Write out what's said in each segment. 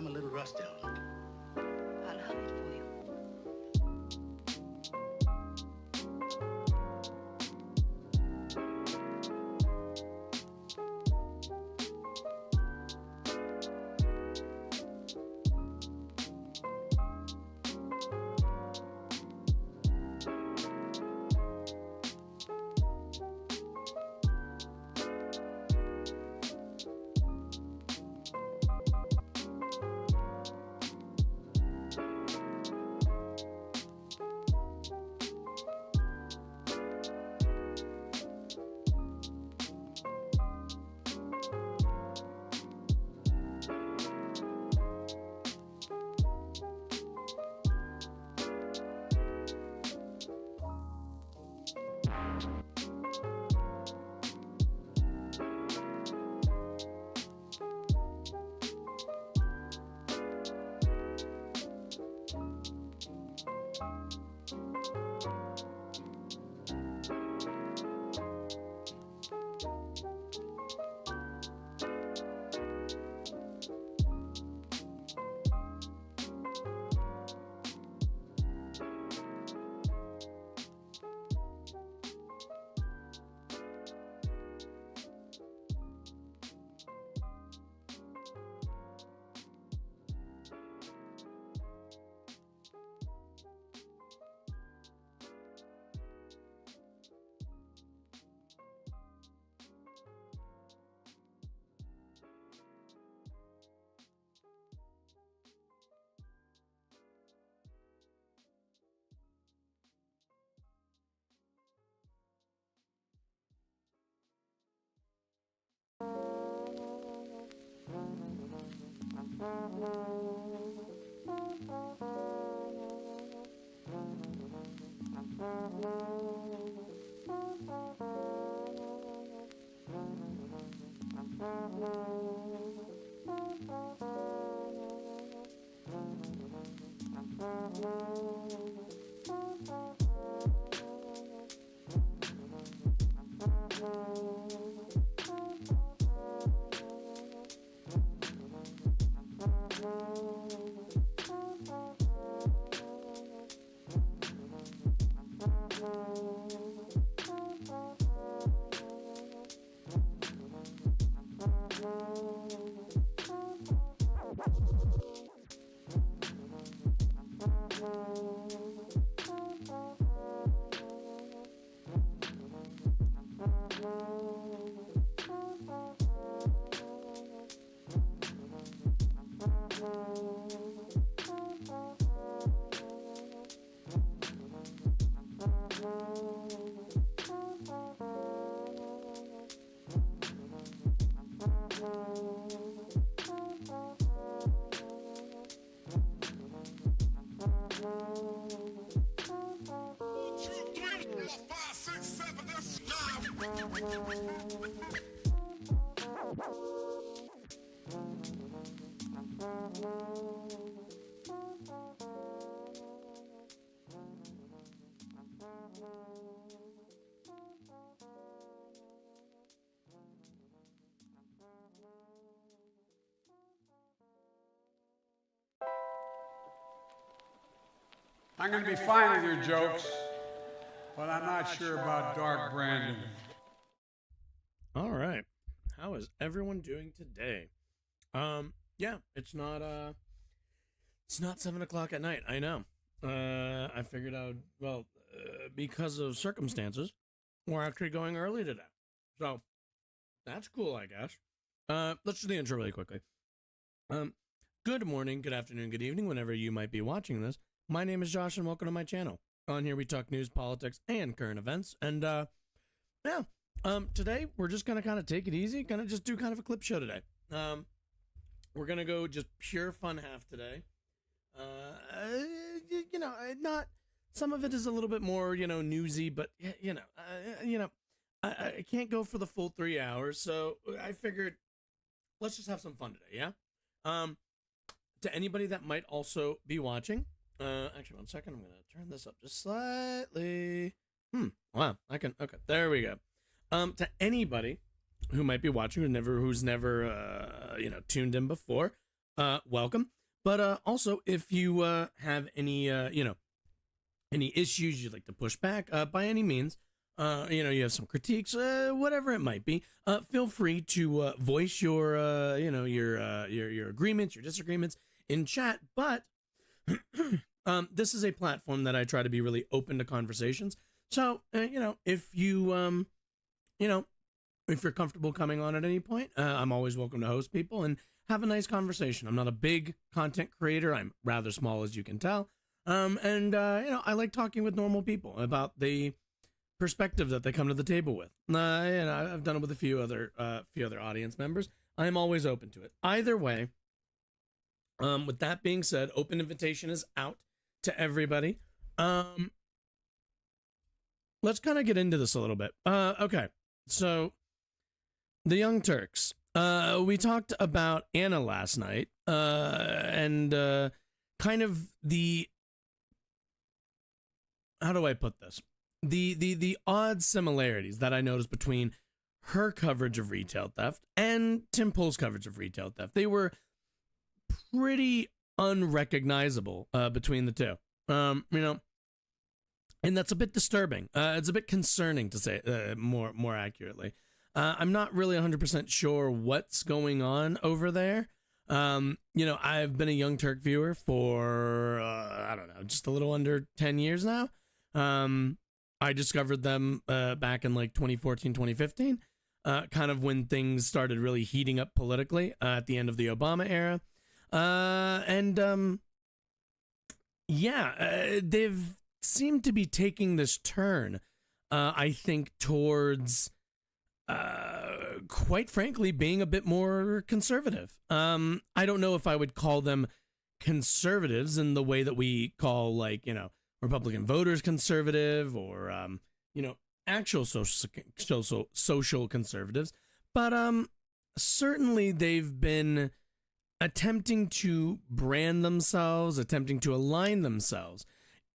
I'm a little rusty on it. I'll hum it for you. I'm going to be fine with your jokes, but I'm not sure about dark branding. All right. How is everyone doing today? Yeah, it's not 7 o'clock at night. I know. I figured out, because of circumstances, we're actually going early today. So that's cool, I guess. Let's do the intro really quickly. Good morning, good afternoon, good evening, whenever you might be watching this. My name is Josh, and welcome to my channel. On here, we talk news, politics, and current events. And, today, we're just going to kind of take it easy, gonna just do kind of a clip show today. We're going to go just pure fun half today. Not, some of it is a little bit more, newsy, but, I can't go for the full 3 hours, so I figured, let's just have some fun today, yeah? To anybody that might also be watching, actually, 1 second, I'm going to turn this up just slightly. Wow, okay, there we go. To anybody who might be watching who's never tuned in before, welcome. But also, if you have any, any issues you'd like to push back, by any means, you have some critiques, whatever it might be, feel free to voice your, your agreements, your disagreements in chat. But this is a platform that I try to be really open to conversations. So, if you, if you're comfortable coming on at any point, I'm always welcome to host people and have a nice conversation. I'm not a big content creator. I'm rather small, as you can tell. I like talking with normal people about the perspective that they come to the table with. I've done it with a few other audience members. I'm always open to it. Either way, with that being said, open invitation is out to everybody. Let's kind of get into this a little bit. Okay, so the Young Turks. We talked about Anna last night, and kind of the, how do I put this? The odd similarities that I noticed between her coverage of retail theft and Tim Pool's coverage of retail theft. They were pretty unrecognizable between the two. And that's a bit disturbing. It's a bit concerning, to say more accurately. I'm not really 100% sure what's going on over there. I've been a Young Turk viewer for, I don't know, just a little under 10 years now. I discovered them back in like 2014, 2015, kind of when things started really heating up politically at the end of the Obama era. They've seemed to be taking this turn, I think, towards, quite frankly, being a bit more conservative. I don't know if I would call them conservatives in the way that we call, like, Republican voters conservative, or actual social conservatives, but certainly they've been attempting to brand themselves, attempting to align themselves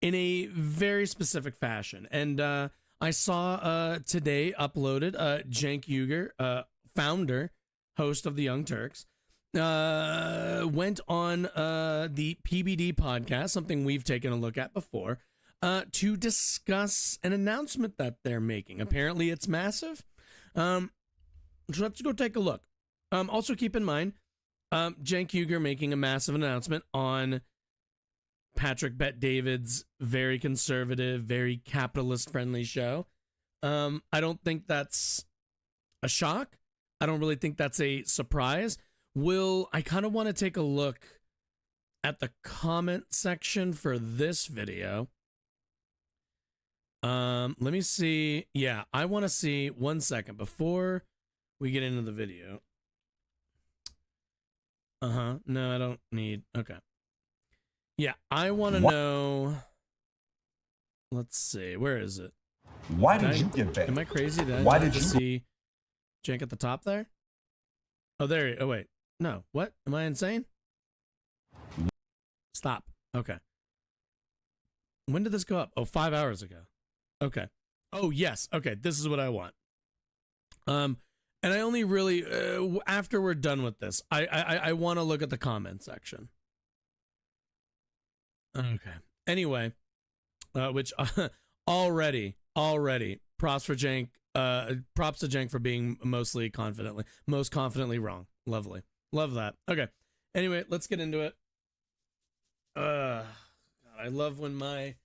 in a very specific fashion. And I saw today uploaded Cenk Uygur, founder, host of the Young Turks, went on the PBD podcast, something we've taken a look at before, to discuss an announcement that they're making. Apparently it's massive. So let's go take a look. Also keep in mind, Cenk Uygur making a massive announcement on Patrick Bet-David's very conservative, very capitalist-friendly show. I don't think that's a shock. I don't really think that's a surprise. I kind of want to take a look at the comment section for this video. Let me see. Yeah, I want to see, 1 second before we get into the video. No, I don't need. Okay. Yeah, I want to know. Let's see. Where is it? Why did you get banned? Am I crazy? Why did you see Cenk at the top there? Oh, there. Oh, wait. No. What? Am I insane? Stop. Okay. When did this go up? Oh, 5 hours ago. Okay. Oh, yes. Okay. This is what I want. And I only really, after we're done with this, I want to look at the comment section. Okay. Anyway, which already, props to Cenk for being most confidently wrong. Lovely. Love that. Okay. Anyway, let's get into it. God, I love when my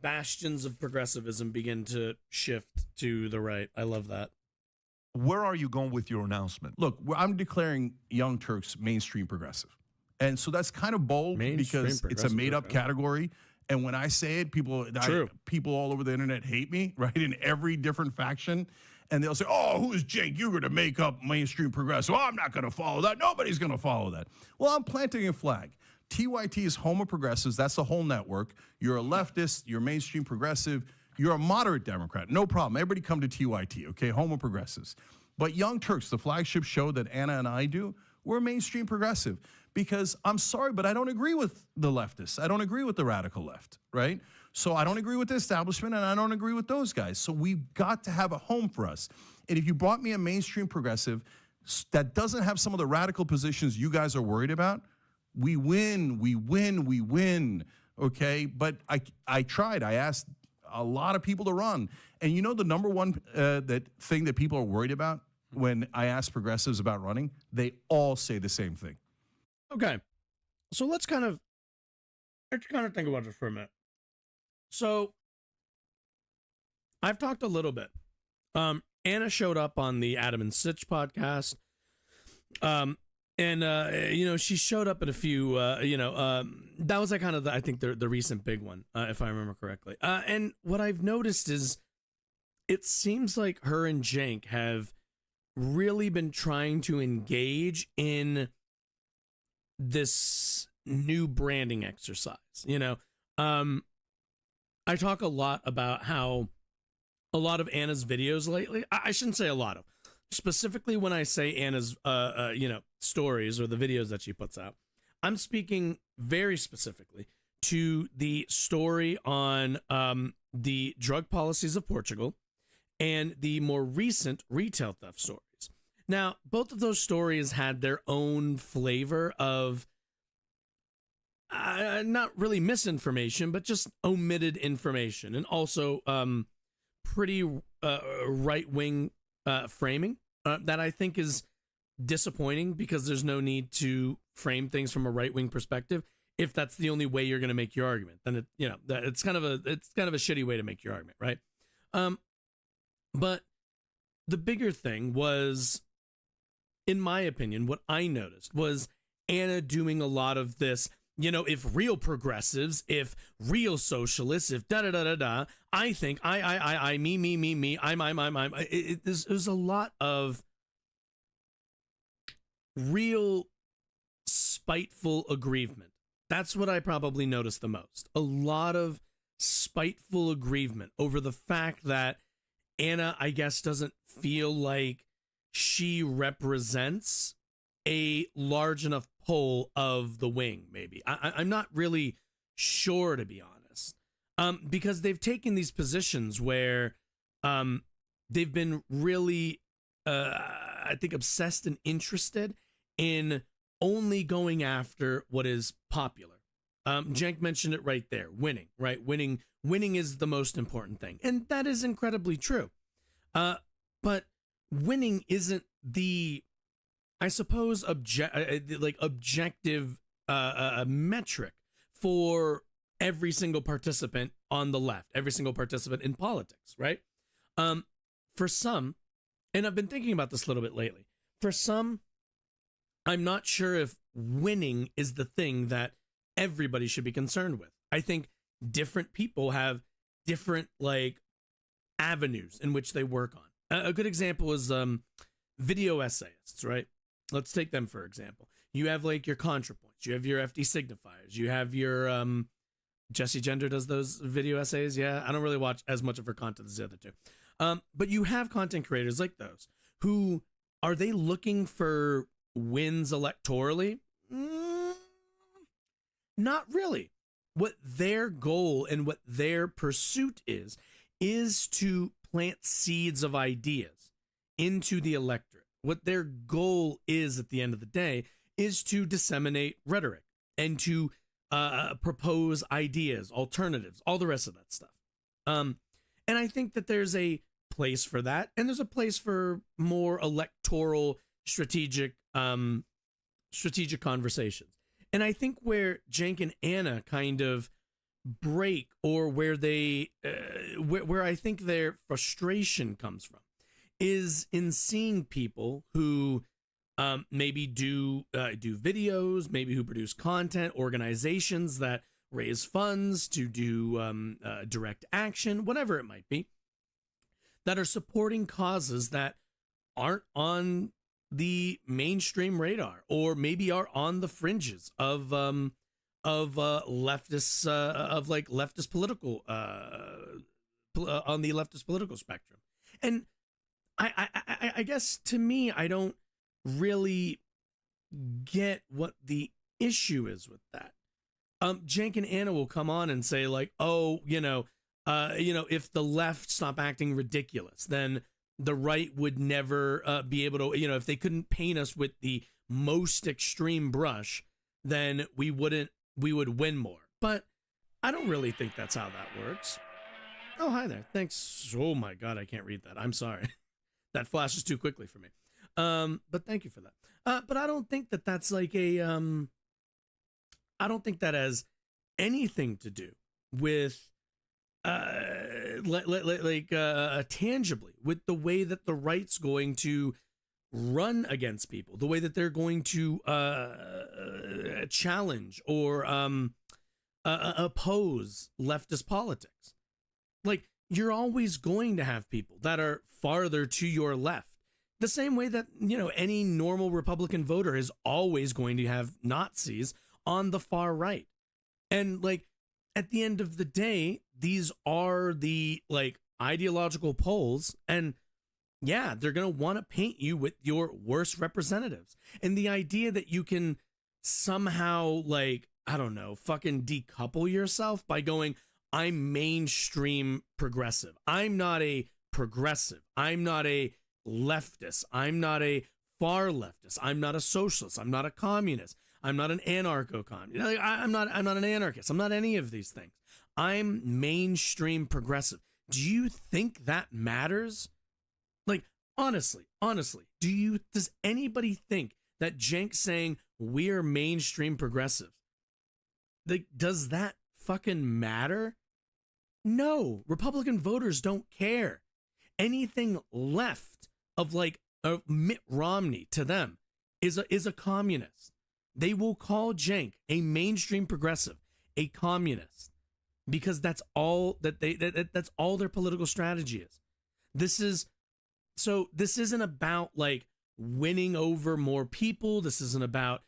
bastions of progressivism begin to shift to the right. I love that. Where are you going with your announcement? Look, I'm declaring Young Turks mainstream progressive. And so that's kind of bold because it's a made-up category. And when I say it, people all over the internet hate me, right, in every different faction. And they'll say, oh, who is Cenk Uygur to make up mainstream progressive? Oh, I'm not going to follow that. Nobody's going to follow that. Well, I'm planting a flag. TYT is Homo Progressives. That's the whole network. You're a leftist. You're mainstream progressive. You're a moderate Democrat. No problem. Everybody come to TYT, okay? Homo Progressives. But Young Turks, the flagship show that Anna and I do, we're mainstream progressive. Because I'm sorry, but I don't agree with the leftists. I don't agree with the radical left, right? So I don't agree with the establishment, and I don't agree with those guys. So we've got to have a home for us. And if you brought me a mainstream progressive that doesn't have some of the radical positions you guys are worried about, We win, we win, we win. Okay, but I tried. I asked a lot of people to run, and you know the number one that thing that people are worried about when I ask progressives about running, they all say the same thing. Okay, so let's kind of think about this for a minute. So I've talked a little bit. Anna showed up on the Adam and Sitch podcast. She showed up at a few, that was like kind of I think the recent big one, if I remember correctly. And what I've noticed is it seems like her and Jank have really been trying to engage in this new branding exercise. I talk a lot about how a lot of Anna's videos lately, I shouldn't say a lot of, specifically when I say Anna's, stories or the videos that she puts out, I'm speaking very specifically to the story on the drug policies of Portugal and the more recent retail theft stories. Now, both of those stories had their own flavor of not really misinformation, but just omitted information, and also pretty right-wing framing that I think is disappointing, because there's no need to frame things from a right-wing perspective if that's the only way you're going to make your argument. Then it's kind of a shitty way to make your argument, right? But the bigger thing was, in my opinion, what I noticed was Anna doing a lot of this. If real progressives, if real socialists, if da-da-da-da-da, I think, I, me, I'm. It was a lot of real spiteful aggrievement. That's what I probably noticed the most. A lot of spiteful aggrievement over the fact that Anna, I guess, doesn't feel like she represents a large enough pull of the wing, maybe. I'm not really sure, to be honest, because they've taken these positions where they've been really, I think, obsessed and interested in only going after what is popular. Jank mentioned it right there, winning, right? Winning is the most important thing. And that is incredibly true. But winning isn't the, I suppose, objective metric for every single participant on the left, every single participant in politics, right? For some, and I've been thinking about this a little bit lately, for some, I'm not sure if winning is the thing that everybody should be concerned with. I think different people have different avenues in which they work on. A good example is video essayists, right? Let's take them for example. You have your ContraPoints, you have your FD signifiers, you have your Jessie Gender does those video essays. Yeah, I don't really watch as much of her content as the other two. But you have content creators like those who, are they looking for wins electorally? Not really. What their goal and what their pursuit is to plant seeds of ideas into the electorate. What their goal is at the end of the day is to disseminate rhetoric and to propose ideas, alternatives, all the rest of that stuff. And I think that there's a place for that, and there's a place for more electoral strategic conversations. And I think where Jank and Anna kind of break, or where they where I think their frustration comes from, is in seeing people who maybe do videos, maybe who produce content, organizations that raise funds to do direct action, whatever it might be, that are supporting causes that aren't on the mainstream radar, or maybe are on the fringes of leftists, of leftist political on the leftist political spectrum. And I guess, to me, I don't really get what the issue is with that. Jank and Anna will come on and say if the left stop acting ridiculous, then the right would never be able to, if they couldn't paint us with the most extreme brush, then we would win more. But I don't really think that's how that works. Oh, hi there. Thanks. Oh my God, I can't read that. I'm sorry. That flashes too quickly for me. But thank you for that. But I don't think that that's like I don't think that has anything to do with tangibly with the way that the right's going to run against people, the way that they're going to challenge or oppose leftist politics. Like, you're always going to have people that are farther to your left. The same way that, you know, any normal Republican voter is always going to have Nazis on the far right. And like, at the end of the day, these are the like ideological poles, and yeah, they're going to want to paint you with your worst representatives. And the idea that you can somehow, like, I don't know, fucking decouple yourself by going, I'm mainstream progressive. I'm not a progressive. I'm not a leftist. I'm not a far leftist. I'm not a socialist. I'm not a communist. I'm not an anarcho-communist. Like, I'm not an anarchist. I'm not any of these things. I'm mainstream progressive. Do you think that matters? Like, honestly, does anybody think that Cenk saying we're mainstream progressive, like, does that fucking matter? No, Republican voters don't care. Anything left of like Mitt Romney to them is a communist. They will call Cenk a mainstream progressive, a communist, because that's all that that's all their political strategy is. This isn't about like winning over more people. This isn't about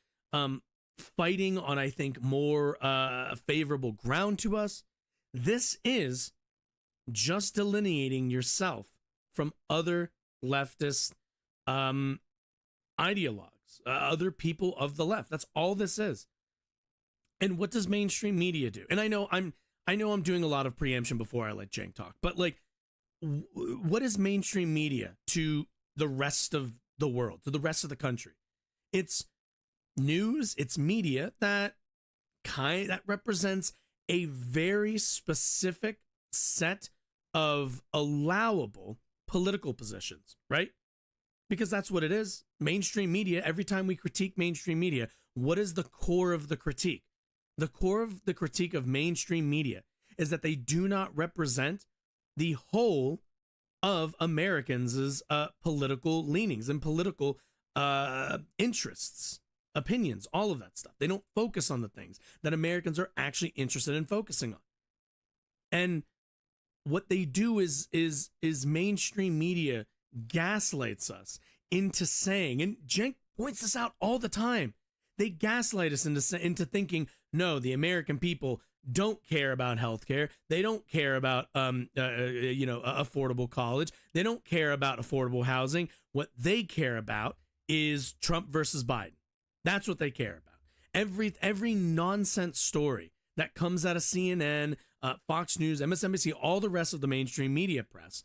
fighting on, I think, more favorable ground to us. This is just delineating yourself from other leftist ideologues, other people of the left. That's all this is. And what does mainstream media do? And I know I'm doing a lot of preemption before I let Cenk talk, but like, what is mainstream media to the rest of the world, to the rest of the country? It's news, it's media that represents a very specific set of allowable political positions, right? Because that's what it is. Mainstream media, every time we critique mainstream media, what is the core of the critique? The core of the critique of mainstream media is that they do not represent the whole of Americans' political leanings and political interests, opinions, all of that stuff. They don't focus on the things that Americans are actually interested in focusing on. And what they do is mainstream media gaslights us into saying, and Cenk points this out all the time, they gaslight us into thinking, no, the American people don't care about healthcare. They don't care about affordable college. They don't care about affordable housing. What they care about is Trump versus Biden. That's what they care about. Every nonsense story that comes out of CNN, Fox News, MSNBC, all the rest of the mainstream media press,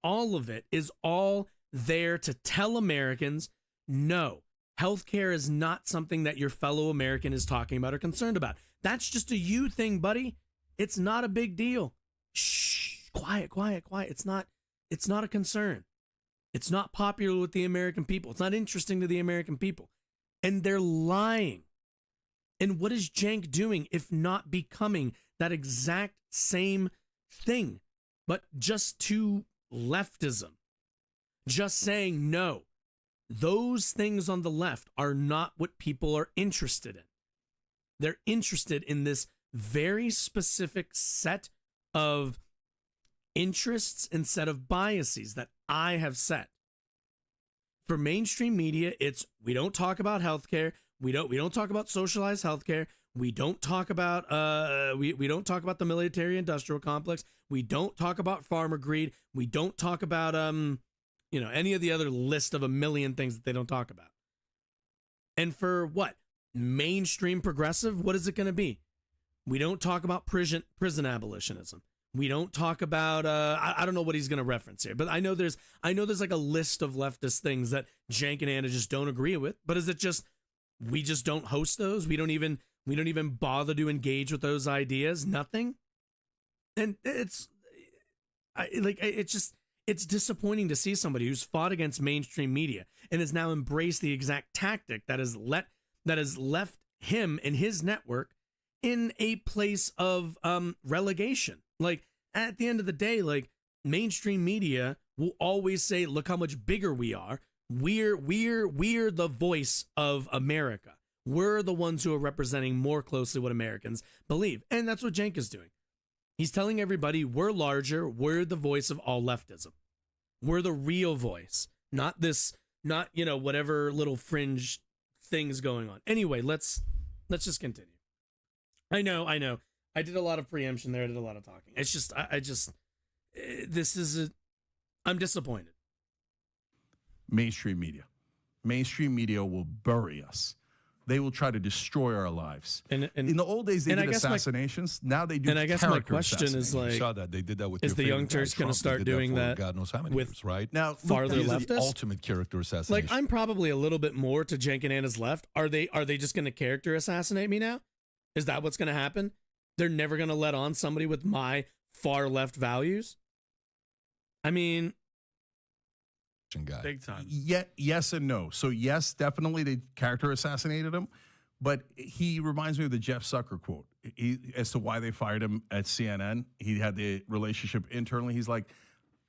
all of it is all there to tell Americans, no, healthcare is not something that your fellow American is talking about or concerned about. That's just a you thing, buddy. It's not a big deal. Shh, quiet. It's not a concern. It's not popular with the American people. It's not interesting to the American people. And they're lying. And what is Cenk doing if not becoming that exact same thing, but just to leftism? Just saying, no, those things on the left are not what people are interested in. They're interested in this very specific set of interests and set of biases that I have set. For mainstream media, it's we don't talk about healthcare. We don't talk about socialized healthcare. We don't talk about we don't talk about the military industrial complex. We don't talk about farmer greed. We don't talk about any of the other list of a million things that they don't talk about. And for what? Mainstream progressive, what is it going to be? We don't talk about prison abolitionism. We don't talk about I don't know what he's going to reference here, but I know there's like a list of leftist things that Cenk and Anna just don't agree with. But is it just we just don't host those. We don't even bother to engage with those ideas. Nothing. And it's disappointing to see somebody who's fought against mainstream media and has now embraced the exact tactic that has left him and his network in a place of relegation. Like, at the end of the day, like, mainstream media will always say, look how much bigger we are. We're the voice of America. We're the ones who are representing more closely what Americans believe. And that's what Cenk is doing. He's telling everybody we're larger. We're the voice of all leftism. We're the real voice, not whatever little fringe things going on. Anyway, let's just continue. I know. I did a lot of preemption there. I did a lot of talking. It's just, I'm disappointed. Mainstream media will bury us. They will try to destroy our lives. And in the old days, they did assassinations. Now they do. And I guess my question is, like, you saw that they did that with. Is the Young Turks going to start doing that? God knows how many with years, right now? Farther leftists, the ultimate character assassination. Like, I'm probably a little bit more to Cenk and Anna's left. Are they just going to character assassinate me now? Is that what's going to happen? They're never going to let on somebody with my far left values. I mean, guy. Big time. Yes and no. So yes, definitely they character assassinated him, but he reminds me of the Jeff Zucker quote as to why they fired him at CNN. He had the relationship internally. He's like,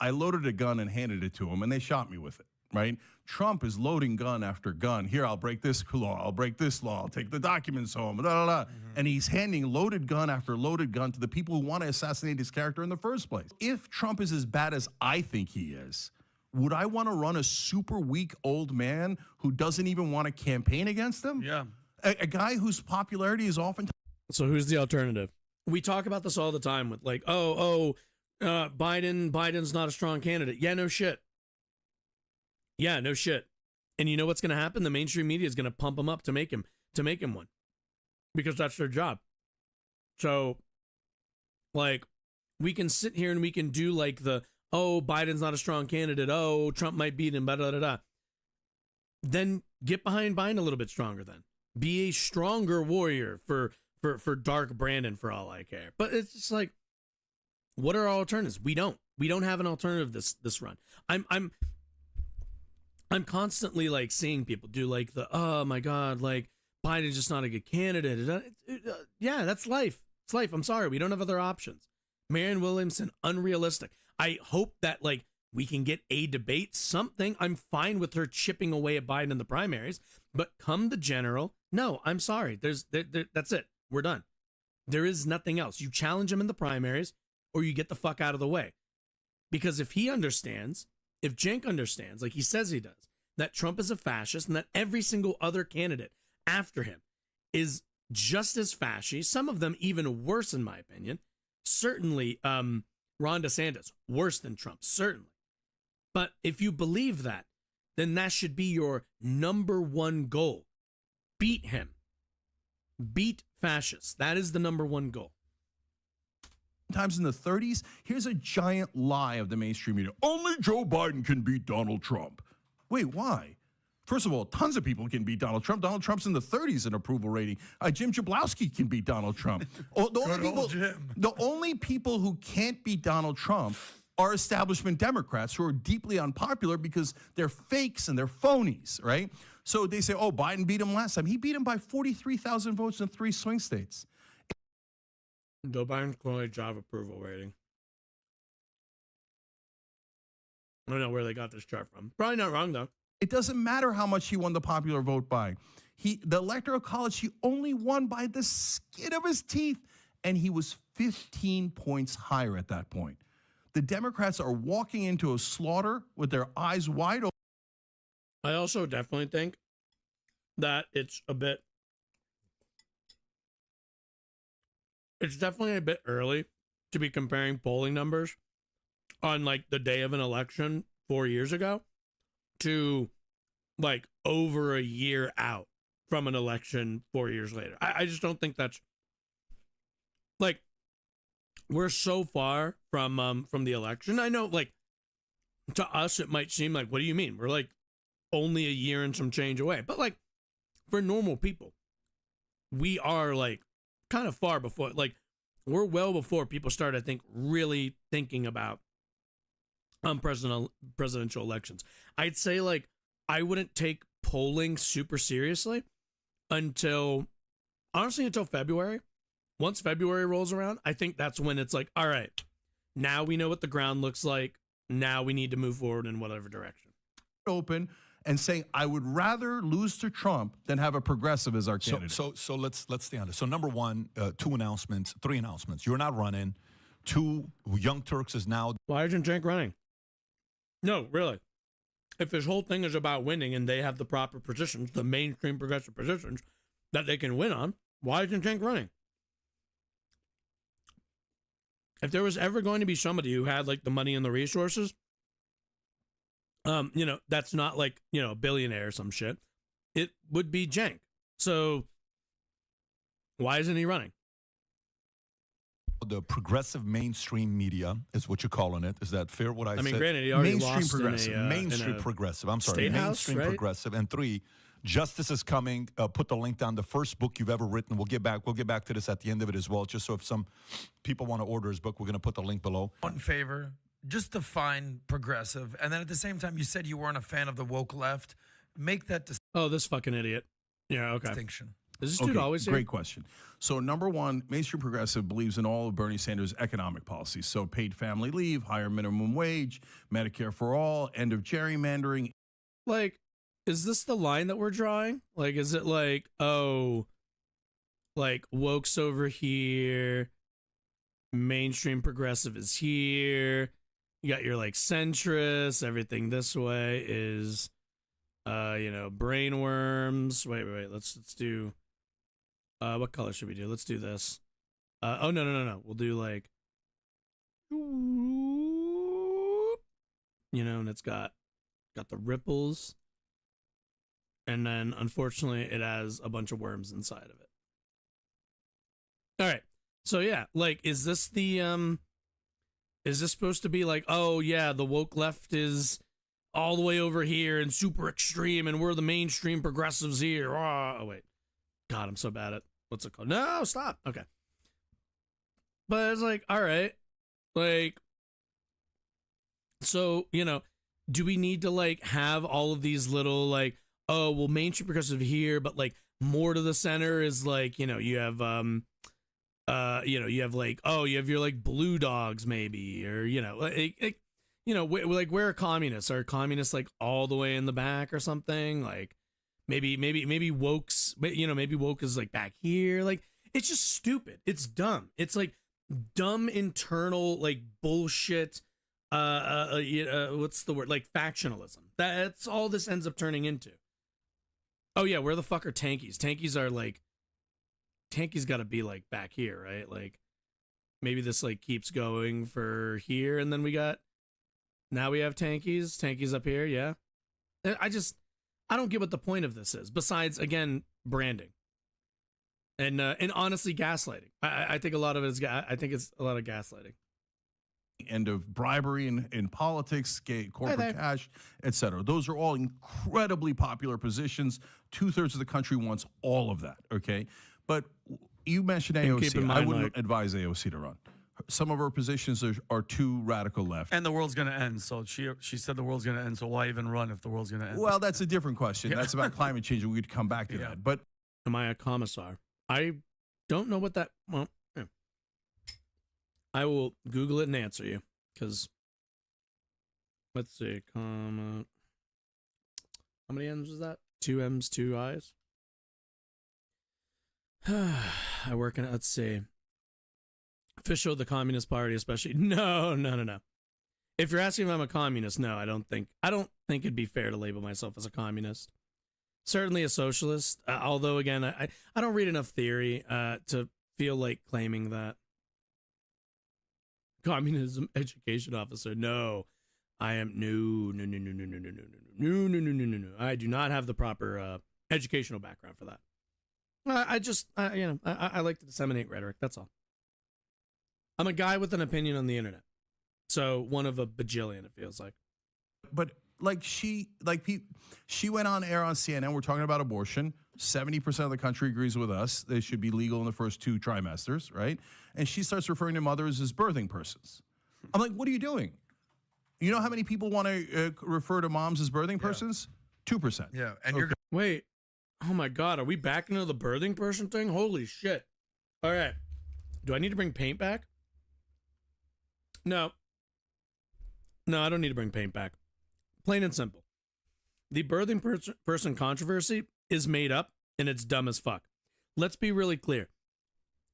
I loaded a gun and handed it to him, and they shot me with it. Right? Trump is loading gun after gun. Here, I'll break this law. I'll break this law. I'll take the documents home. Blah, blah, blah. And he's handing loaded gun after loaded gun to the people who want to assassinate his character in the first place. If Trump is as bad as I think he is, would I want to run a super weak old man who doesn't even want to campaign against him? Yeah. A guy whose popularity is often. So who's the alternative? We talk about this all the time with, like, Biden's not a strong candidate. Yeah, no shit. Yeah, no shit. And you know what's going to happen? The mainstream media is going to pump him up to make him one, because that's their job. So, like, we can sit here and we can do like Biden's not a strong candidate. Oh, Trump might beat him. Blah, blah, blah, blah. Then get behind Biden a little bit stronger. Then be a stronger warrior for Dark Brandon, for all I care. But it's just like, what are our alternatives? We don't have an alternative this run. I'm constantly, like, seeing people do, like, oh my God, like, Biden's just not a good candidate. Yeah, that's life. It's life. I'm sorry. We don't have other options. Marianne Williamson, unrealistic. I hope that, like, we can get a debate, something. I'm fine with her chipping away at Biden in the primaries, but come the general, no, I'm sorry. That's it. We're done. There is nothing else. You challenge him in the primaries, or you get the fuck out of the way. Because if he understands, if Cenk understands, like he says he does, that Trump is a fascist and that every single other candidate after him is just as fascist, some of them even worse, in my opinion. Certainly, Ron DeSantis, worse than Trump, certainly. But if you believe that, then that should be your number one goal. Beat him. Beat fascists. That is the number one goal. Times in the 30s, here's a giant lie of the mainstream media. Only Joe Biden can beat Donald Trump. Wait, why? First of all, tons of people can beat Donald Trump. Donald Trump's in the 30s in approval rating. Jim Jablowski can beat Donald Trump. The only people who can't beat Donald Trump are establishment Democrats who are deeply unpopular because they're fakes and they're phonies, right? So they say, oh, Biden beat him last time. He beat him by 43,000 votes in 3 swing states. Joe Biden's clearly job approval rating. I don't know where they got this chart from. Probably not wrong, though. It doesn't matter how much he won the popular vote by. The Electoral College, he only won by the skin of his teeth, and he was 15 points higher at that point. The Democrats are walking into a slaughter with their eyes wide open. I also definitely think that it's definitely a bit early to be comparing polling numbers on, like, the day of an election 4 years ago to, like, over a year out from an election 4 years later. I just don't think that's, like, we're so far from the election. I know, like, to us it might seem like, what do you mean? We're, like, only a year and some change away. But, like, for normal people, we are like kind of far before, like we're well before people start, I think, really thinking about presidential elections. I'd say like I wouldn't take polling super seriously until February. Once February rolls around, I think that's when it's like, all right, now we know what the ground looks like. Now we need to move forward in whatever direction. Open and saying, I would rather lose to Trump than have a progressive as our candidate. So let's stay on this. So number one, three announcements. You're not running. 2, Young Turks is now. Why isn't Cenk running? No, really. If this whole thing is about winning and they have the proper positions, the mainstream progressive positions that they can win on, why isn't Cenk running? If there was ever going to be somebody who had like the money and the resources, that's not like, a billionaire or some shit, it would be Cenk. So why isn't he running? The progressive mainstream media is what you're calling it. Is that fair? What I said? I mean, granted, he already Mainstream lost progressive. Mainstream progressive. I'm sorry. State Mainstream House, right? progressive. And 3, justice is coming. Put the link down. The first book you've ever written. We'll get back to this at the end of it as well. Just so if some people want to order his book, we're going to put the link below. One favor, just define progressive, and then at the same time, you said you weren't a fan of the woke left. Make that Oh, this fucking idiot. Yeah, okay. distinction. Is this dude always here? Great question. So number one, mainstream progressive believes in all of Bernie Sanders' economic policies. So paid family leave, higher minimum wage, Medicare for all, end of gerrymandering. Like, is this the line that we're drawing? Like, is it like, oh, like woke's over here, mainstream progressive is here, you got your like centrists, everything this way is, brainworms. Wait, let's do, what color should we do? Let's do this. No. We'll do like, and it's got the ripples. And then, unfortunately, it has a bunch of worms inside of it. All right. So, yeah, like, is this supposed to be like, oh, yeah, the woke left is all the way over here and super extreme, and we're the mainstream progressives here. Oh, wait. God, I'm so bad at, what's it called? No, stop. Okay. But it's like, all right. Like, so, do we need to, like, have all of these little, like, oh, well, mainstream progressive here, but like more to the center is like, you have, you have like, oh, you have your like blue dogs maybe, or, like where are communists? Are communists like all the way in the back or something? Like maybe woke's, maybe woke is like back here. Like, it's just stupid. It's dumb. It's like dumb internal, like bullshit. What's the word? Like factionalism. That's all this ends up turning into. Oh yeah, where the fuck are tankies? Tankies got to be like back here, right? Like maybe this like keeps going for here, and then now we have tankies up here. Yeah, I don't get what the point of this is. Besides, again, branding and honestly, gaslighting. I think a lot of it is. I think it's a lot of gaslighting. End of bribery in politics, corporate cash, etc. Those are all incredibly popular positions. 2/3 of the country wants all of that, okay? But you mentioned AOC. I wouldn't advise AOC to run. Some of her positions are too radical left. And the world's going to end. So she said the world's going to end. So why even run if the world's going to end? Well, that's a different question. That's about climate change, and we could come back to that. But am I a commissar? I don't know what that... Well, yeah. I will Google it and answer you, because let's see, how many M's was that? 2 M's, 2 I's. I work in, let's see, official of the Communist Party, especially. No. If you're asking if I'm a communist, no, I don't think it'd be fair to label myself as a communist. Certainly a socialist, although again, I don't read enough theory to feel like claiming that. Communism education officer. No, I am no. I do not have the proper educational background for that. I like to disseminate rhetoric. That's all. I'm a guy with an opinion on the internet. So one of a bajillion, it feels like. But she went on air on CNN. We're talking about abortion. 70% of the country agrees with us. They should be legal in the first 2 trimesters, right? And she starts referring to mothers as birthing persons. I'm like, what are you doing? You know how many people want to refer to moms as birthing persons? 2%. Yeah, and Okay. you're Wait. Oh my God. Are we back into the birthing person thing? Holy shit. All right. Do I need to bring paint back? No. No, I don't need to bring paint back. Plain and simple. The birthing person controversy is made up and it's dumb as fuck. Let's be really clear.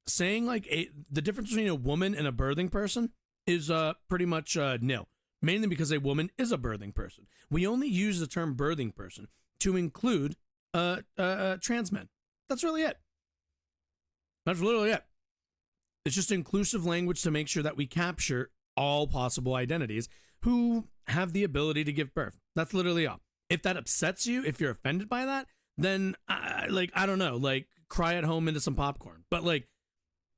Saying like the difference between a woman and a birthing person is pretty much nil. Mainly because a woman is a birthing person. We only use the term birthing person to include trans men. That's really it. That's literally it. It's just inclusive language to make sure that we capture all possible identities who have the ability to give birth. That's literally all. If that upsets you, if you're offended by that, then I don't know, like cry at home into some popcorn. But like,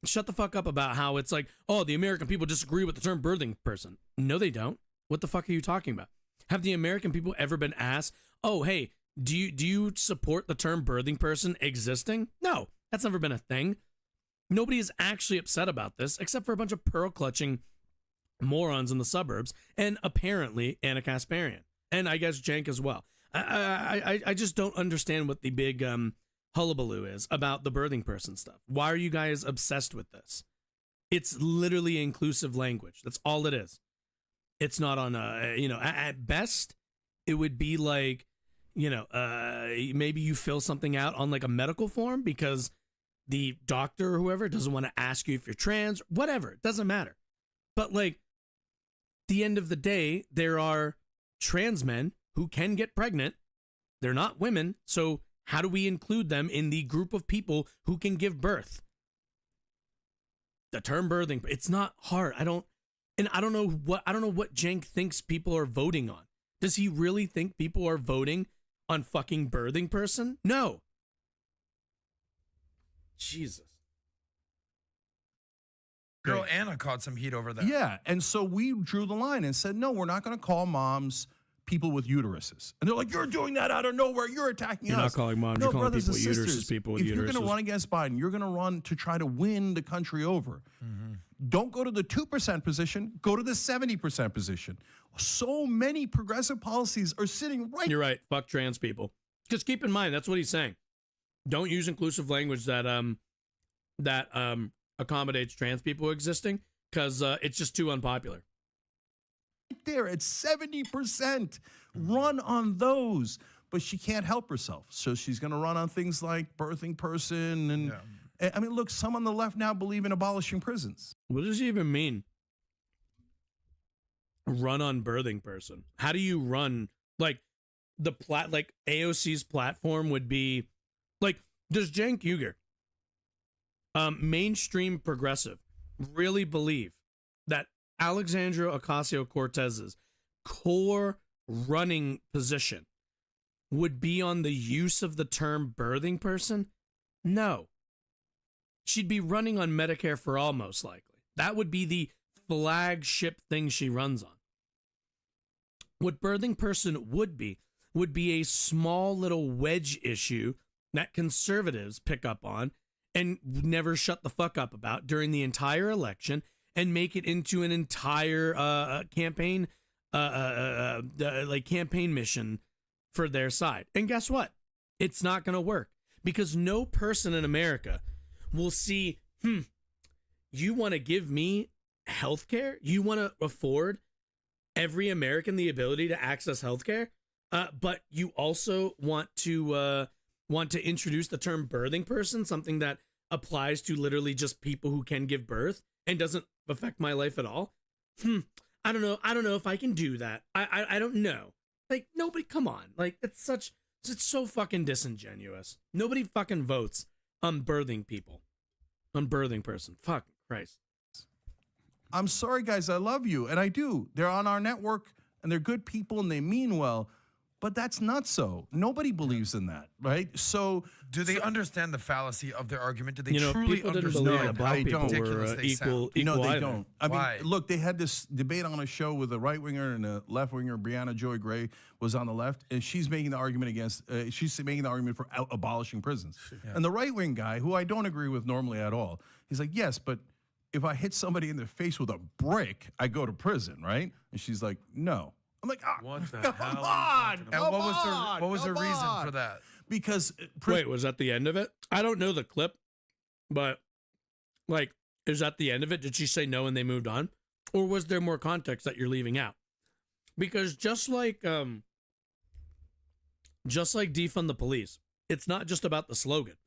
shut the fuck up about how it's like, oh, the American people disagree with the term birthing person. No, they don't. What the fuck are you talking about? Have the American people ever been asked, oh, hey, do you support the term birthing person existing? No, that's never been a thing. Nobody is actually upset about this except for a bunch of pearl clutching morons in the suburbs and apparently Anna Kasparian and I guess Cenk as well. I just don't understand what the big hullabaloo is about the birthing person stuff. Why are you guys obsessed with this? It's literally inclusive language. That's all it is. It's not on at best it would be like, maybe you fill something out on like a medical form because the doctor or whoever doesn't want to ask you if you're trans, whatever, it doesn't matter. But like, the end of the day, there are trans men who can get pregnant. They're not women. So how do we include them in the group of people who can give birth? The term birthing, it's not hard. I don't know what Cenk thinks people are voting on. Does he really think people are voting on fucking birthing person? No. Jesus. girl Anna caught some heat over that. Yeah, and so we drew the line and said, no, we're not going to call moms people with uteruses. And they're like, you're doing that out of nowhere. You're attacking us. You're not calling moms. You're calling people with uteruses people with uteruses. If you're going to run against Biden, you're going to run to try to win the country over. Mm-hmm. Don't go to the 2% position. Go to the 70% position. So many progressive policies are sitting right. You're right. Fuck trans people. Just keep in mind, that's what he's saying. Don't use inclusive language that accommodates trans people existing, because it's just too unpopular. Right there at 70%. Run on those. But she can't help herself. So she's going to run on things like birthing person. And I mean, look, some on the left now believe in abolishing prisons. What does he even mean? Run on birthing person. How do you run? Like like AOC's platform would be like, does Cenk Uygur, mainstream progressive, really believe that Alexandria Ocasio-Cortez's core running position would be on the use of the term birthing person? No. She'd be running on Medicare for all, most likely. That would be the flagship thing she runs on. What birthing person would be a small little wedge issue that conservatives pick up on and never shut the fuck up about during the entire election and make it into an entire campaign campaign mission for their side. And guess what? It's not going to work, because no person in America will see, you want to give me health care? You want to afford every American the ability to access health care? But you also want to introduce the term birthing person, something that applies to literally just people who can give birth and doesn't affect my life at all. I don't know. I don't know if I can do that. I don't know. Like, nobody, come on. Like, it's so fucking disingenuous. Nobody fucking votes on birthing people. On birthing person. Fuck Christ. I'm sorry, guys. I love you. And I do. They're on our network and they're good people and they mean well. But that's not so. Nobody believes in that, right? So do they understand the fallacy of their argument? Do they You know, truly people didn't understand believe No, that how black people ridiculous were they equal. sound? no, they either. don't. I Why? mean, look, they had this debate on a show with a right winger and a left winger. Brianna Joy Gray was on the left, and she's making the argument against. She's making the argument for abolishing prisons. And the right wing guy, who I don't agree with normally at all, he's like, yes, but if I hit somebody in the face with a brick, I go to prison, right? And she's like, no. I'm like, What the come hell on, And come what was on, what was the come reason on. for that? Because Wait, was that the end of it? I don't know the clip, but like, is that the end of it? Did she say no and they moved on, or was there more context that you're leaving out? Because just like defund the police, it's not just about the slogan.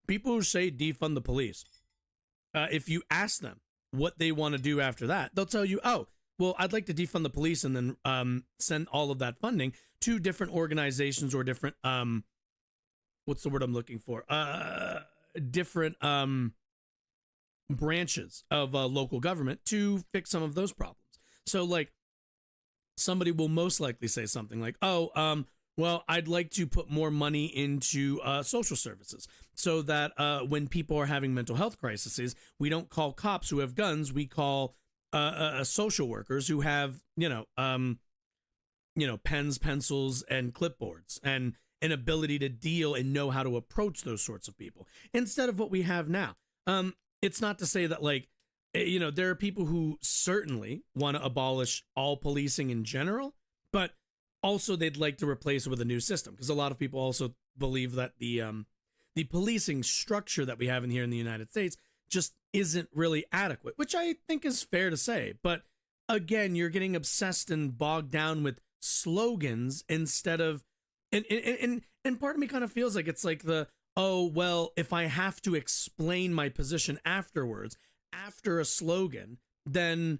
People who say defund the police, if you ask them what they want to do after that, they'll tell you, oh, well, I'd like to defund the police and then send all of that funding to different organizations or different what's the word I'm looking for? Different branches of local government to fix some of those problems. So like somebody will most likely say something like, oh, well, I'd like to put more money into social services so that when people are having mental health crises, we don't call cops who have guns. We call social workers who have, pens, pencils, and clipboards, and an ability to deal and know how to approach those sorts of people instead of what we have now. It's not to say that, like, there are people who certainly want to abolish all policing in general, but also they'd like to replace it with a new system, because a lot of people also believe that the policing structure that we have here in the United States just isn't really adequate, which I think is fair to say. But again, you're getting obsessed and bogged down with slogans instead of, and part of me kind of feels like it's like oh, well, if I have to explain my position afterwards, after a slogan, then,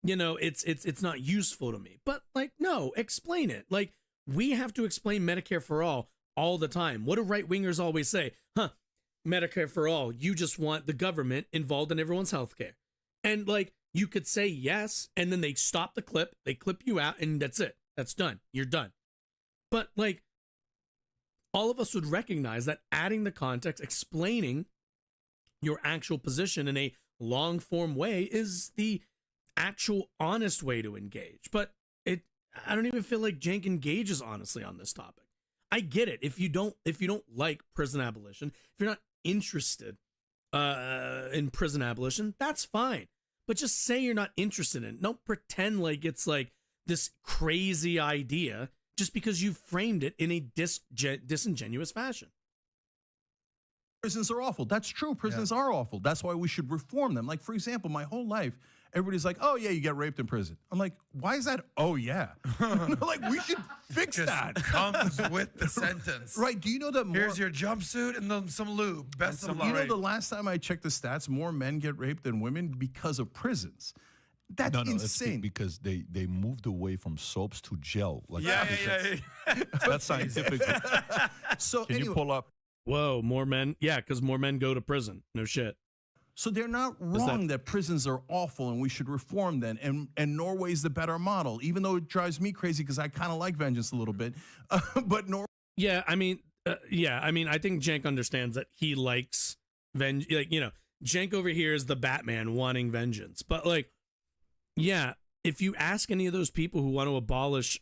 it's not useful to me. But like, no, explain it. Like, we have to explain Medicare for all the time. What do right wingers always say? Medicare for all. You just want the government involved in everyone's healthcare. And like, you could say yes, and then they stop the clip, they clip you out, and that's it. That's done. You're done. But like, all of us would recognize that adding the context, explaining your actual position in a long form way is the actual honest way to engage. But I don't even feel like Cenk engages honestly on this topic. I get it. If you don't like prison abolition, if you're not interested in prison abolition, that's fine. But just say you're not interested in it. Don't pretend like it's like this crazy idea just because you framed it in a disingenuous fashion. Prisons are awful. That's true. Prisons are awful. That's why we should reform them. Like, for example, my whole life, everybody's like, oh, yeah, you get raped in prison. I'm like, why is that? Oh, yeah. Like, we should fix that. Comes with the sentence. Right. Do you know that more... Here's your jumpsuit and then some lube. Best of luck. You know, the last time I checked the stats, more men get raped than women because of prisons. That's insane. Because they moved away from soaps to gel. Like, Yeah. That's scientific. So Can anyway, you pull up? Whoa, more men? Yeah, because more men go to prison. No shit. so they're not wrong that prisons are awful and we should reform them. And Norway's the better model, even though it drives me crazy because I kind of like vengeance a little bit. But Norway. Yeah, I mean, I think Cenk understands that he likes Cenk over here is the Batman wanting vengeance. But like, yeah, if you ask any of those people who want to abolish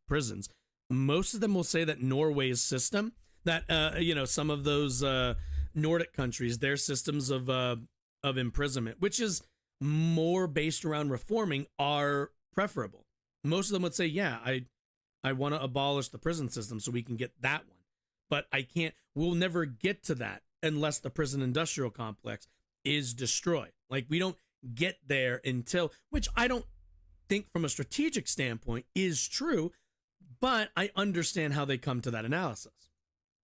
prisons, most of them will say that Norway's system, that some of those Nordic countries, their systems of imprisonment, which is more based around reforming, are preferable. Most of them would say, yeah, I want to abolish the prison system so we can get that one. But we'll never get to that unless the prison industrial complex is destroyed. Like, we don't get there until, which I don't think from a strategic standpoint is true, but I understand how they come to that analysis.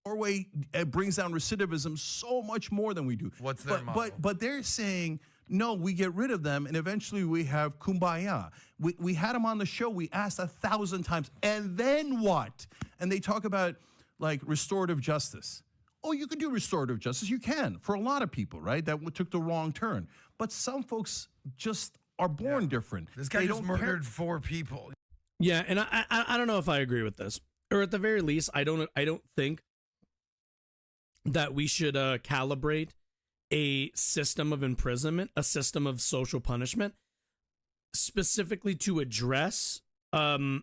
Norway brings down recidivism so much more than we do. What's their model? But they're saying, no, we get rid of them, and eventually we have kumbaya. We had them on the show. We asked 1,000 times, and then what? And they talk about, like, restorative justice. Oh, you can do restorative justice. You can, for a lot of people, right? That took the wrong turn. But some folks just are born different. This guy just murdered 4 people. Yeah, and I don't know if I agree with this. or at the very least, I don't think that we should calibrate a system of imprisonment, a system of social punishment, specifically to address, most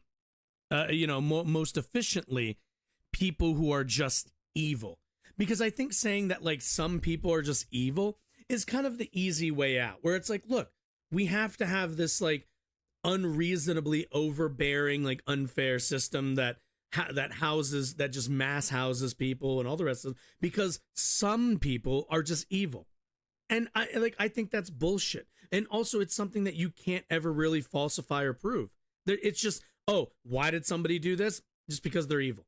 efficiently people who are just evil. Because I think saying that like some people are just evil is kind of the easy way out, where it's like, look, we have to have this like unreasonably overbearing, like unfair system that just mass houses people and all the rest of them, because some people are just evil. And I think that's bullshit. And also it's something that you can't ever really falsify or prove. It's just, oh, why did somebody do this? Just because they're evil.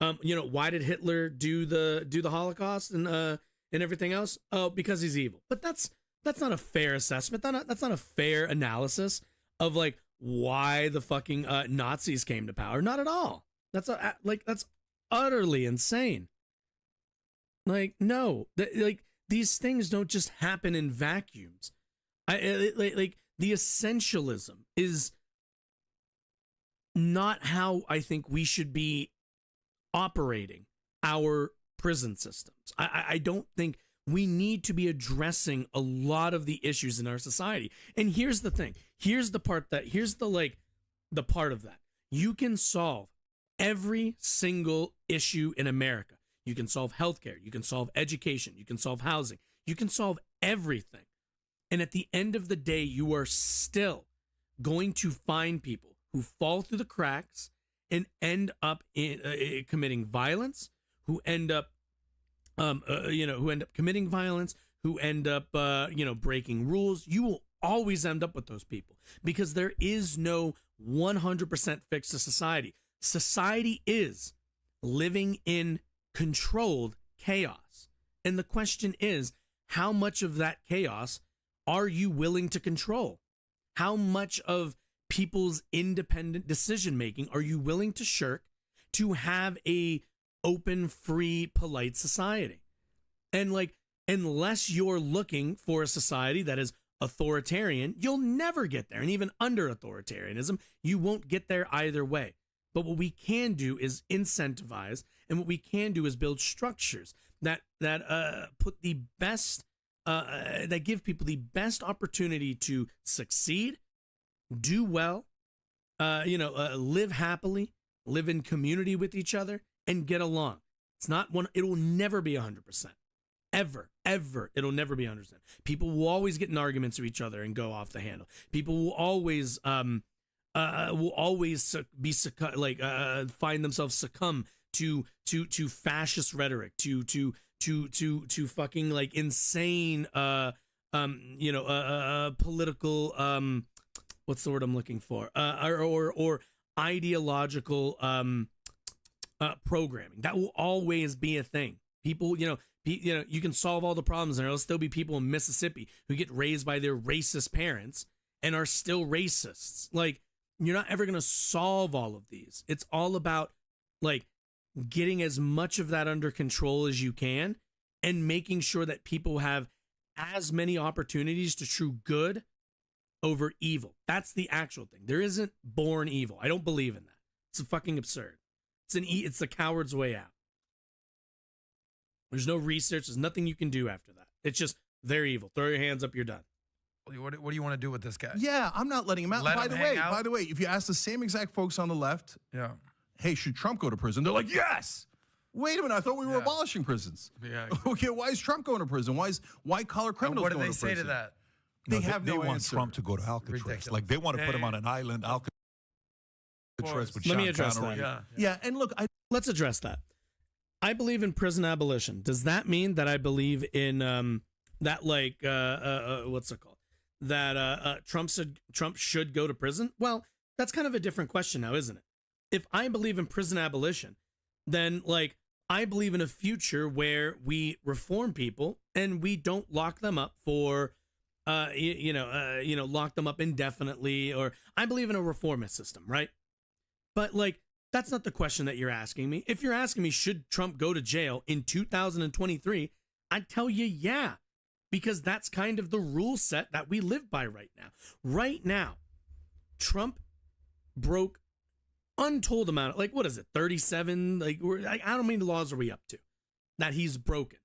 Why did Hitler do the Holocaust and everything else? Oh, because he's evil. But that's not a fair assessment. That's not a fair analysis of like why the fucking Nazis came to power. Not at all. That's utterly insane. Like, no, these things don't just happen in vacuums. The essentialism is not how I think we should be operating our prison systems. I don't think we need to be addressing a lot of the issues in our society. And here's the thing. Here's the part of that. You can solve every single issue in America. You can solve healthcare. You can solve education. You can solve housing. You can solve everything. And at the end of the day, you are still going to find people who fall through the cracks and end up committing violence, who end up committing violence, who end up, breaking rules. You will always end up with those people because there is no 100% fix to society. Society is living in controlled chaos. And the question is, how much of that chaos are you willing to control? How much of people's independent decision-making are you willing to shirk to have a open, free, polite society? And like, unless you're looking for a society that is authoritarian, you'll never get there. And even under authoritarianism, you won't get there either way. But what we can do is incentivize, and what we can do is build structures that put the best, that give people the best opportunity to succeed, do well, live happily, live in community with each other, and get along. It will never be 100%. Ever. It'll neber be 100%. People will always get in arguments with each other and go off the handle. People will always find themselves succumb to fascist rhetoric, to fucking like insane political what's the word I'm looking for, or ideological programming. That will always be a thing. People, you can solve all the problems, and there'll still be people in Mississippi who get raised by their racist parents and are still racists. Like, you're not ever going to solve all of these. It's all about like getting as much of that under control as you can and making sure that people have as many opportunities to true good over evil. That's the actual thing. There isn't born evil. I don't believe in that. It's fucking absurd. It's the coward's way out. There's no research. There's nothing you can do after that. It's just, they're evil. Throw your hands up. You're done. What do you want to do with this guy? Yeah, I'm not letting him out. By the way, if you ask the same exact folks on the left, yeah, hey, should Trump go to prison? They're like, yes. Wait a minute, I thought we were abolishing prisons. Yeah. Okay, why is Trump going to prison? Why color criminals going to prison? What do they say to that? They want answer. Trump to go to Alcatraz. Ridiculous. Like they want to put him on an island, Alcatraz. With Let me Sean address Connery. that. Yeah, and look, Let's address that. I believe in prison abolition. Does that mean that I believe in that what's it called? That Trump should go to prison? Well, that's kind of a different question now, isn't it? If I believe in prison abolition, then like I believe in a future where we reform people and we don't lock them up for lock them up indefinitely, or I believe in a reformist system, right? But like, that's not the question that you're asking me. If you're asking me, should Trump go to jail in 2023? I'd tell you, yeah, because that's kind of the rule set that we live by right now. Right now, Trump broke untold amount of, like, what is it, 37? Like, how many laws are we up to that he's broken?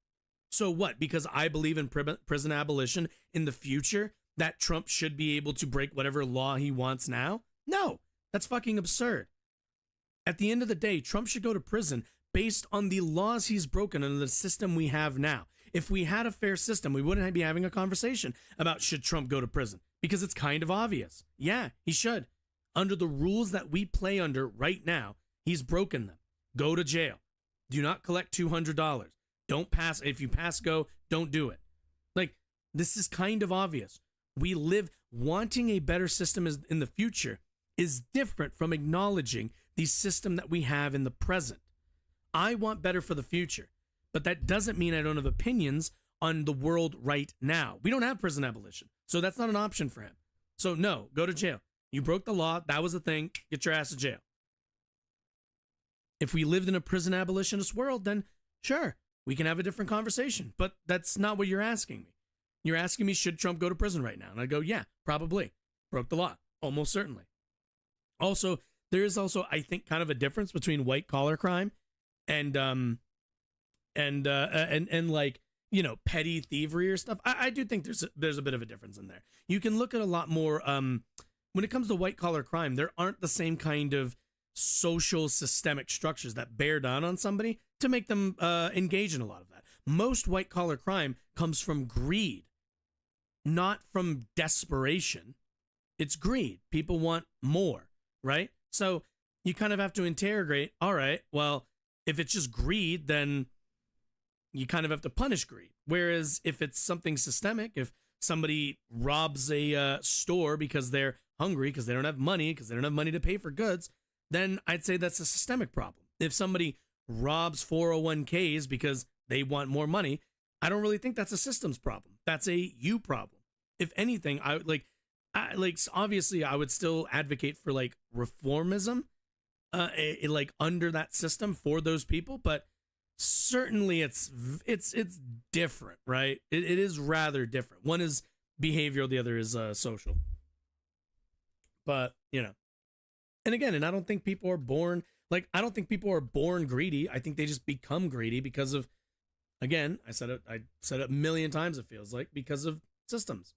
So what? Because I believe in prison abolition in the future, that Trump should be able to break whatever law he wants now? No, that's fucking absurd. At the end of the day, Trump should go to prison based on the laws he's broken under the system we have now. If we had a fair system, we wouldn't be having a conversation about should Trump go to prison, because it's kind of obvious. Yeah, he should. Under the rules that we play under right now, he's broken them. Go to jail. Do not collect $200. Don't pass. If you pass go, don't do it. Like, this is kind of obvious. We live, wanting a better system in the future is different from acknowledging the system that we have in the present. I want better for the future, but that doesn't mean I don't have opinions on the world right now. We don't have prison abolition, so that's not an option for him. So no, go to jail. You broke the law. That was the thing. Get your ass to jail. If we lived in a prison abolitionist world, then sure, we can have a different conversation. But that's not what you're asking me. You're asking me, should Trump go to prison right now? And I go, yeah, probably. Broke the law. Almost certainly. Also, there is also, I think, kind of a difference between white collar crime and like, you know, petty thievery or stuff. I do think there's a bit of a difference in there. You can look at a lot more, when it comes to white collar crime, there aren't the same kind of social systemic structures that bear down on somebody to make them engage in a lot of that. Most white collar crime comes from greed, not from desperation. It's greed. People want more, right? So you kind of have to interrogate, all right, well, if it's just greed, then you kind of have to punish greed. Whereas if it's something systemic, if somebody robs a store because they're hungry, because they don't have money to pay for goods, then I'd say that's a systemic problem. If somebody robs 401ks because they want more money, I don't really think that's a systems problem. That's a you problem. If anything, obviously I would still advocate for like reformism, like under that system for those people, but certainly it's different, right? It is rather different. One is behavioral, the other is social. But, you know, and again, and I don't think people are born greedy. I think they just become greedy because of, again, I said it a million times, it feels like, because of systems.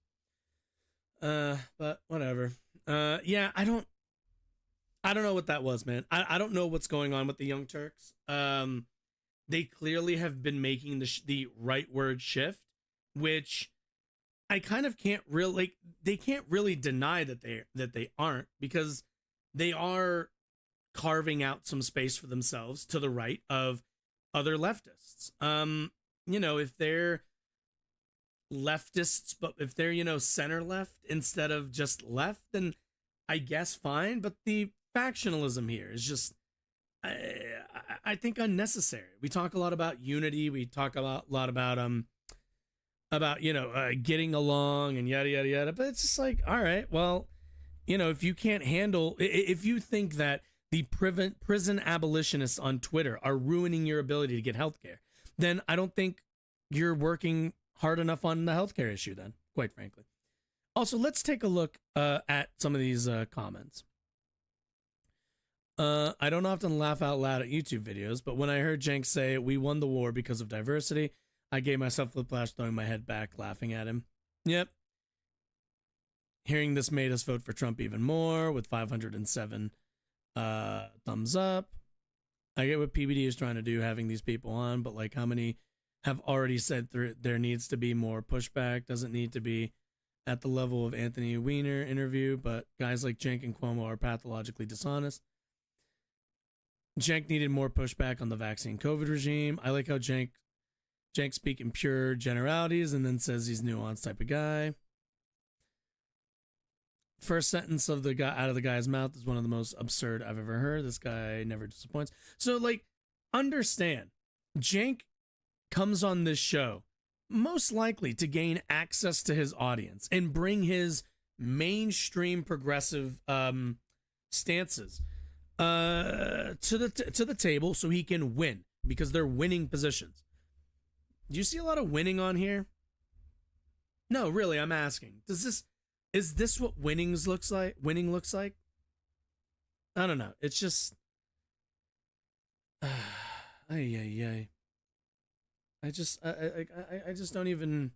But whatever. Yeah, I don't know what that was, man. I don't know what's going on with the Young Turks. They clearly have been making the rightward shift, which I kind of can't really, like, they can't really deny that they aren't, because they are carving out some space for themselves to the right of other leftists. You know, if they're leftists, but if they're, you know, center left instead of just left, then I guess fine. But the factionalism here is just, I think, unnecessary. We talk a lot about unity. We talk a lot about you know, getting along and yada yada yada. But it's just like, all right, well, you know, if you can't handle, if you think that the prison abolitionists on Twitter are ruining your ability to get healthcare, then I don't think you're working hard enough on the healthcare issue. Then, quite frankly. Also, let's take a look at some of these comments. I don't often laugh out loud at YouTube videos, but when I heard Jenks say we won the war because of diversity, I gave myself whiplash, throwing my head back, laughing at him. Yep. Hearing this made us vote for Trump even more, with 507 thumbs up. I get what PBD is trying to do, having these people on, but like, how many have already said there needs to be more pushback? Doesn't need to be at the level of Anthony Weiner interview, but guys like Cenk and Cuomo are pathologically dishonest. Cenk needed more pushback on the vaccine COVID regime. I like how Cenk speaks in pure generalities and then says he's nuanced type of guy. First sentence of the guy out of the guy's mouth is one of the most absurd I've ever heard. This guy never disappoints. So, like, understand, Cenk comes on this show most likely to gain access to his audience and bring his mainstream progressive stances to the table so he can win, because they're winning positions. Do you see a lot of winning on here? No, really, I'm asking. Is this what winning looks like? I don't know. It's just, I just don't even.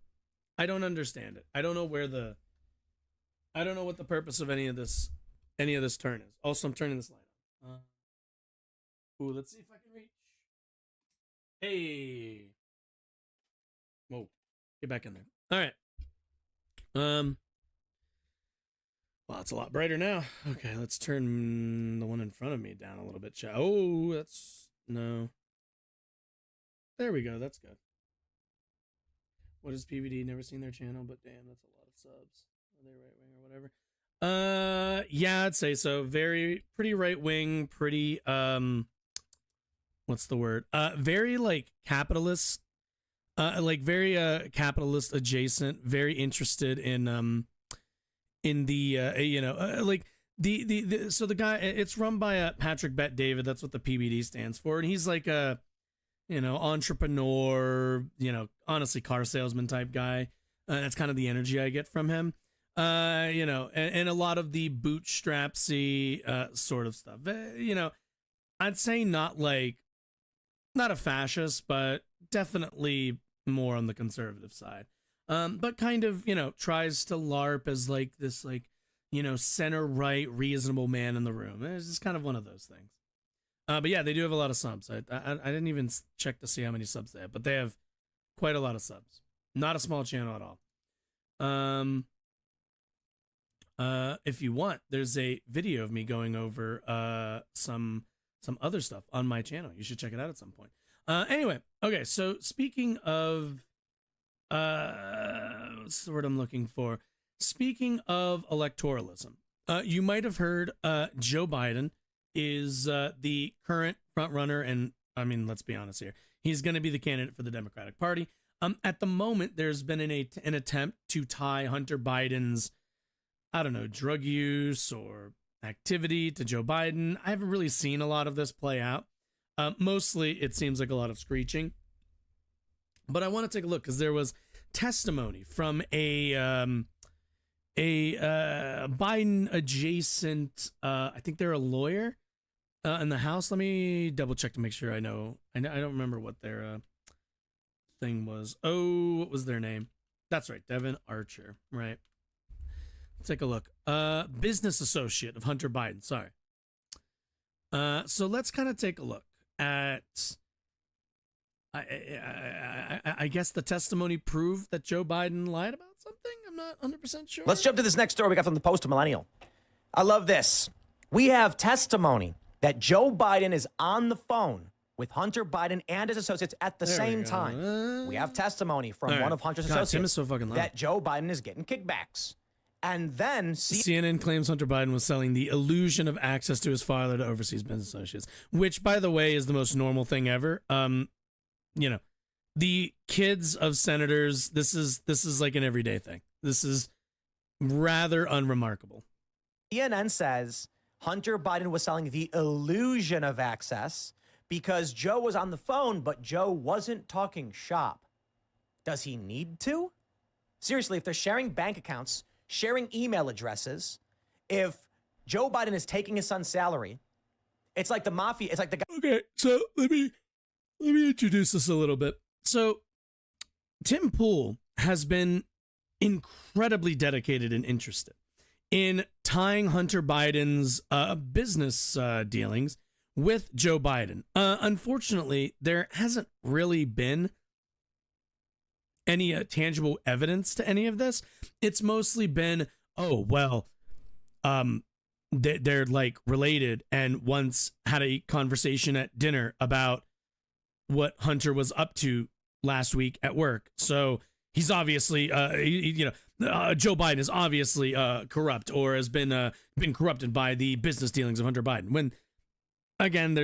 I don't understand it. I don't know what the purpose of any of this turn is. Also, I'm turning this light on. Ooh, let's see if I can reach. Hey. Whoa. Get back in there. All right. Well, it's a lot brighter now. Okay, let's turn the one in front of me down a little bit. Oh, no. There we go. That's good. What is PVD? Never seen their channel, but damn, that's a lot of subs. Are they right wing or whatever? Yeah, I'd say so. Pretty right wing, pretty what's the word? Very like capitalist, very capitalist adjacent. Very interested in the like the so the guy. It's run by Patrick Bet David. That's what the PBD stands for, and he's like a entrepreneur. Honestly, car salesman type guy. That's kind of the energy I get from him. And a lot of the bootstrapsy sort of stuff. I'd say not a fascist, but definitely more on the conservative side. But kind of, tries to LARP as like this, center right, reasonable man in the room. It's just kind of one of those things. But yeah, they do have a lot of subs. I didn't even check to see how many subs they have, but they have quite a lot of subs. Not a small channel at all. If you want, there's a video of me going over some other stuff on my channel. You should check it out at some point. Anyway, okay, so speaking of what's the word I'm looking for? Speaking of electoralism, you might have heard Joe Biden is the current front runner, and I mean, let's be honest here, he's going to be the candidate for the Democratic Party. At the moment, there's been an attempt to tie Hunter Biden's, I don't know, drug use or activity to Joe Biden. I haven't really seen a lot of this play out. Mostly, it seems like a lot of screeching. But I want to take a look because there was testimony from a Biden adjacent. I think they're a lawyer in the House. Let me double check to make sure I know. I don't remember what their thing was. Oh, what was their name? That's right, Devin Archer. Right. Let's take a look. Business associate of Hunter Biden. Sorry. So let's kind of take a look at. I guess the testimony proved that Joe Biden lied about something. I'm not 100% sure. Let's jump to this next story we got from the Post Millennial. I love this. We have testimony that Joe Biden is on the phone with Hunter Biden and his associates at the same time. We have testimony from one of Hunter's associates Tim is so fucking loud. that Joe Biden is getting kickbacks. And then CNN claims Hunter Biden was selling the illusion of access to his father to overseas business associates, which, by the way, is the most normal thing ever. The kids of senators, this is like an everyday thing. This is rather unremarkable. CNN says Hunter Biden was selling the illusion of access because Joe was on the phone, but Joe wasn't talking shop. Does he need to? Seriously, if they're sharing bank accounts, sharing email addresses, if Joe Biden is taking his son's salary, it's like the mafia. It's like the guy. Okay, so let me introduce this a little bit. So Tim Pool has been incredibly dedicated and interested in tying Hunter Biden's business dealings with Joe Biden. Unfortunately, there hasn't really been any tangible evidence to any of this. It's mostly been, they're like related and once had a conversation at dinner about what Hunter was up to last week at work. So he's obviously, Joe Biden is obviously corrupt or has been corrupted by the business dealings of Hunter Biden. When, again,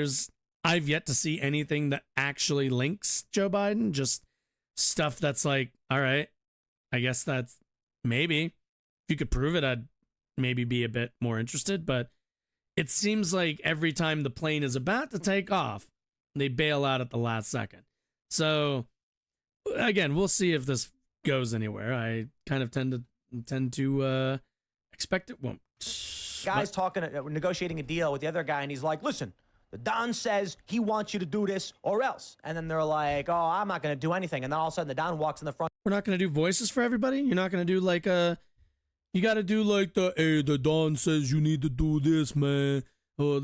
I've yet to see anything that actually links Joe Biden, just stuff that's like, all right, I guess that's maybe. If you could prove it, I'd maybe be a bit more interested. But it seems like every time the plane is about to take off, they bail out at the last second. So, again, we'll see if this goes anywhere. I kind of tend to expect it won't. guy's talking, negotiating a deal with the other guy, and he's like, listen, the Don says he wants you to do this or else. And then they're like, oh, I'm not going to do anything. And then all of a sudden the Don walks in the front. We're not going to do voices for everybody? You're not going to do like you got to do like hey, the Don says you need to do this, man. Or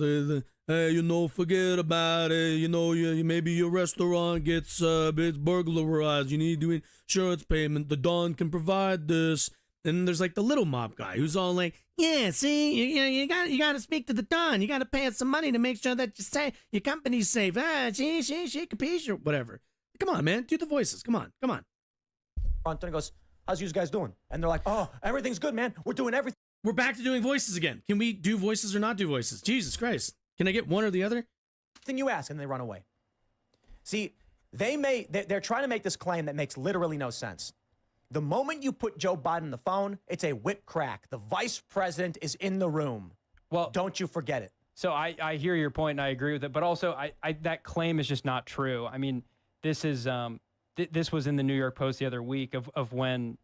hey, forget about it. Maybe your restaurant gets burglarized. You need to do insurance payment. The Don can provide this. And there's like the little mob guy who's all like, yeah, see, you got to speak to the Don. You got to pay us some money to make sure that your company's safe. She capiche or whatever. Come on, man, do the voices. Come on. Front and goes, how's you guys doing? And they're like, oh, everything's good, man. We're doing everything. We're back to doing voices again. Can we do voices or not do voices? Jesus Christ. Can I get one or the other? Thing you ask, and they run away. See, they're trying to make this claim that makes literally no sense. The moment you put Joe Biden on the phone, it's a whip crack. The vice president is in the room. Well, don't you forget it. So I hear your point and I agree with it, but also that claim is just not true. I mean, this is this was in the New York Post the other week of when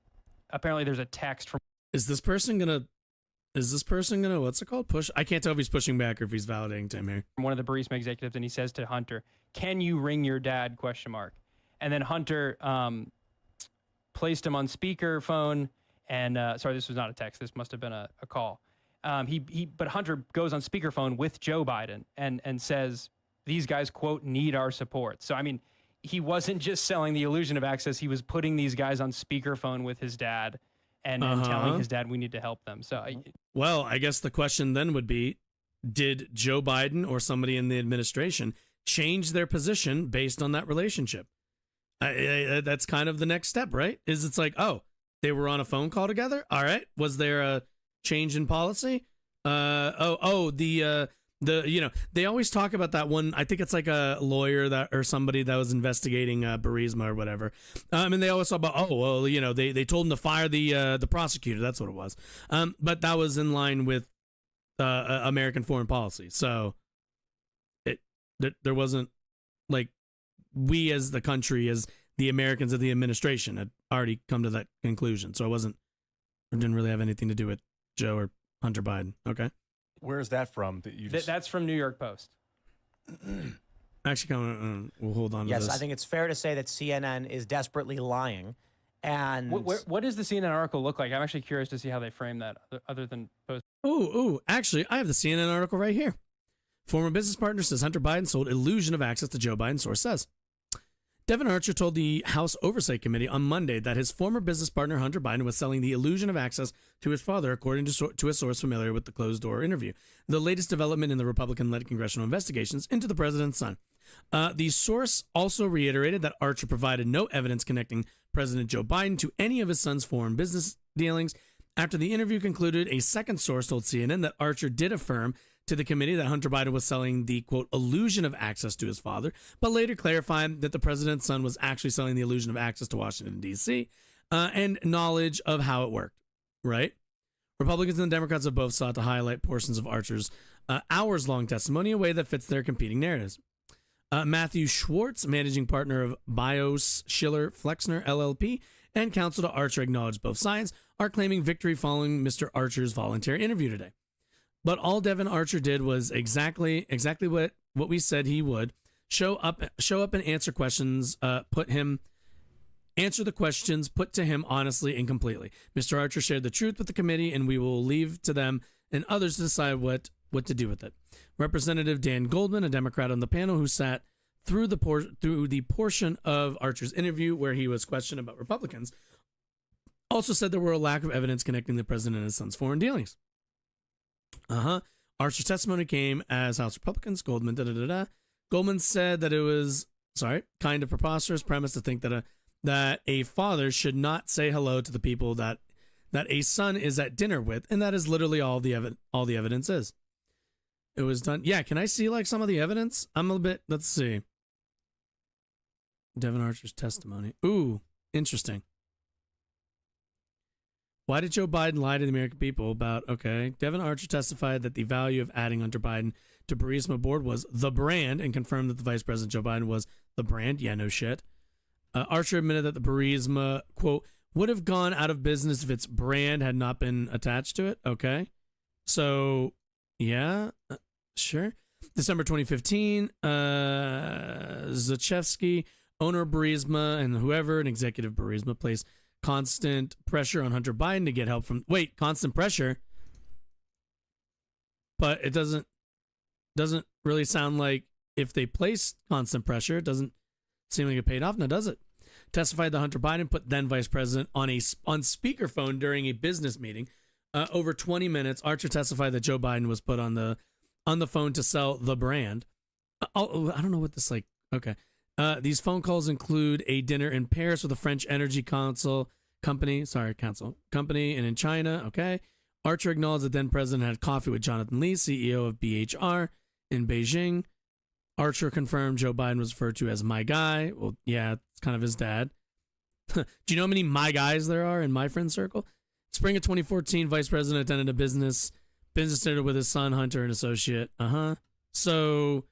apparently there's a text from. Is this person gonna what's it called? Push? I can't tell if he's pushing back or if he's validating Tim here. One of the Burisma executives, and he says to Hunter, "Can you ring your dad?" ? And then Hunter placed him on speakerphone, and sorry, this was not a text. This must have been a call. But Hunter goes on speakerphone with Joe Biden and says, "These guys, quote, need our support." So I mean, he wasn't just selling the illusion of access. He was putting these guys on speakerphone with his dad and telling his dad we need to help them. So well, I guess the question then would be, did Joe Biden or somebody in the administration change their position based on that relationship? That's kind of the next step, right? It's like, oh, they were on a phone call together. All right. Was there a change in policy? They always talk about that one. I think it's like a lawyer or somebody that was investigating Burisma or whatever. And they always talk about, they told him to fire the prosecutor. That's what it was. But that was in line with American foreign policy. So there wasn't like, we as the country, as the Americans of the administration, had already come to that conclusion. So it didn't really have anything to do with Joe or Hunter Biden. Okay. Where's that from? That's from New York Post. Actually, we'll hold on to this. Yes, I think it's fair to say that CNN is desperately lying. And what does the CNN article look like? I'm actually curious to see how they frame that, other than Post. Actually, I have the CNN article right here. Former business partner says Hunter Biden sold illusion of access to Joe Biden, source says. Devin Archer told the House Oversight Committee on Monday that his former business partner, Hunter Biden, was selling the illusion of access to his father, according to a source familiar with the closed-door interview, the latest development in the Republican-led congressional investigations into the president's son. The source also reiterated that Archer provided no evidence connecting President Joe Biden to any of his son's foreign business dealings. After the interview concluded, a second source told CNN that Archer did affirm to the committee that Hunter Biden was selling the, quote, illusion of access to his father, but later clarified that the president's son was actually selling the illusion of access to Washington, D.C., and knowledge of how it worked, right? Republicans and Democrats have both sought to highlight portions of Archer's hours-long testimony in a way that fits their competing narratives. Matthew Schwartz, managing partner of Bios Schiller Flexner LLP, and counsel to Archer, acknowledged both sides are claiming victory following Mr. Archer's voluntary interview today. But all Devin Archer did was exactly what we said he would: show up and answer questions, answer the questions put to him honestly and completely. Mr. Archer shared the truth with the committee, and we will leave to them and others to decide what to do with it. Representative Dan Goldman, a Democrat on the panel who sat through the portion of Archer's interview where he was questioned about Republicans, also said there were a lack of evidence connecting the president and his son's foreign dealings. Archer's testimony came as House Republicans. Goldman said that it was kind of preposterous premise to think that a father should not say hello to the people that a son is at dinner with, and that is literally all the evidence is. It was done. Yeah, can I see like some of the evidence? Let's see. Devin Archer's testimony. Ooh, interesting. Why did Joe Biden lie to the American people about, Devin Archer testified that the value of adding Hunter Biden to Burisma board was the brand and confirmed that the Vice President Joe Biden was the brand. Yeah, no shit. Archer admitted that the Burisma, quote, would have gone out of business if its brand had not been attached to it. Okay. So, yeah, sure. December 2015, Zachevsky, owner of Burisma, and whoever, an executive Burisma, placed constant pressure on Hunter Biden to get help from. Wait, constant pressure? But it doesn't really sound like if they place constant pressure, it doesn't seem like it paid off now, does it? Testified that Hunter Biden put then Vice President on speakerphone during a business meeting. Over 20 minutes, Archer testified that Joe Biden was put on the phone to sell the brand. I don't know what this like. Okay. These phone calls include a dinner in Paris with a French energy company, and in China. Okay. Archer acknowledged that then President had coffee with Jonathan Lee, CEO of BHR in Beijing. Archer confirmed Joe Biden was referred to as my guy. Well, yeah, it's kind of his dad. Do you know how many my guys there are in my friend circle? Spring of 2014, Vice President attended a business dinner with his son, Hunter, an associate. So,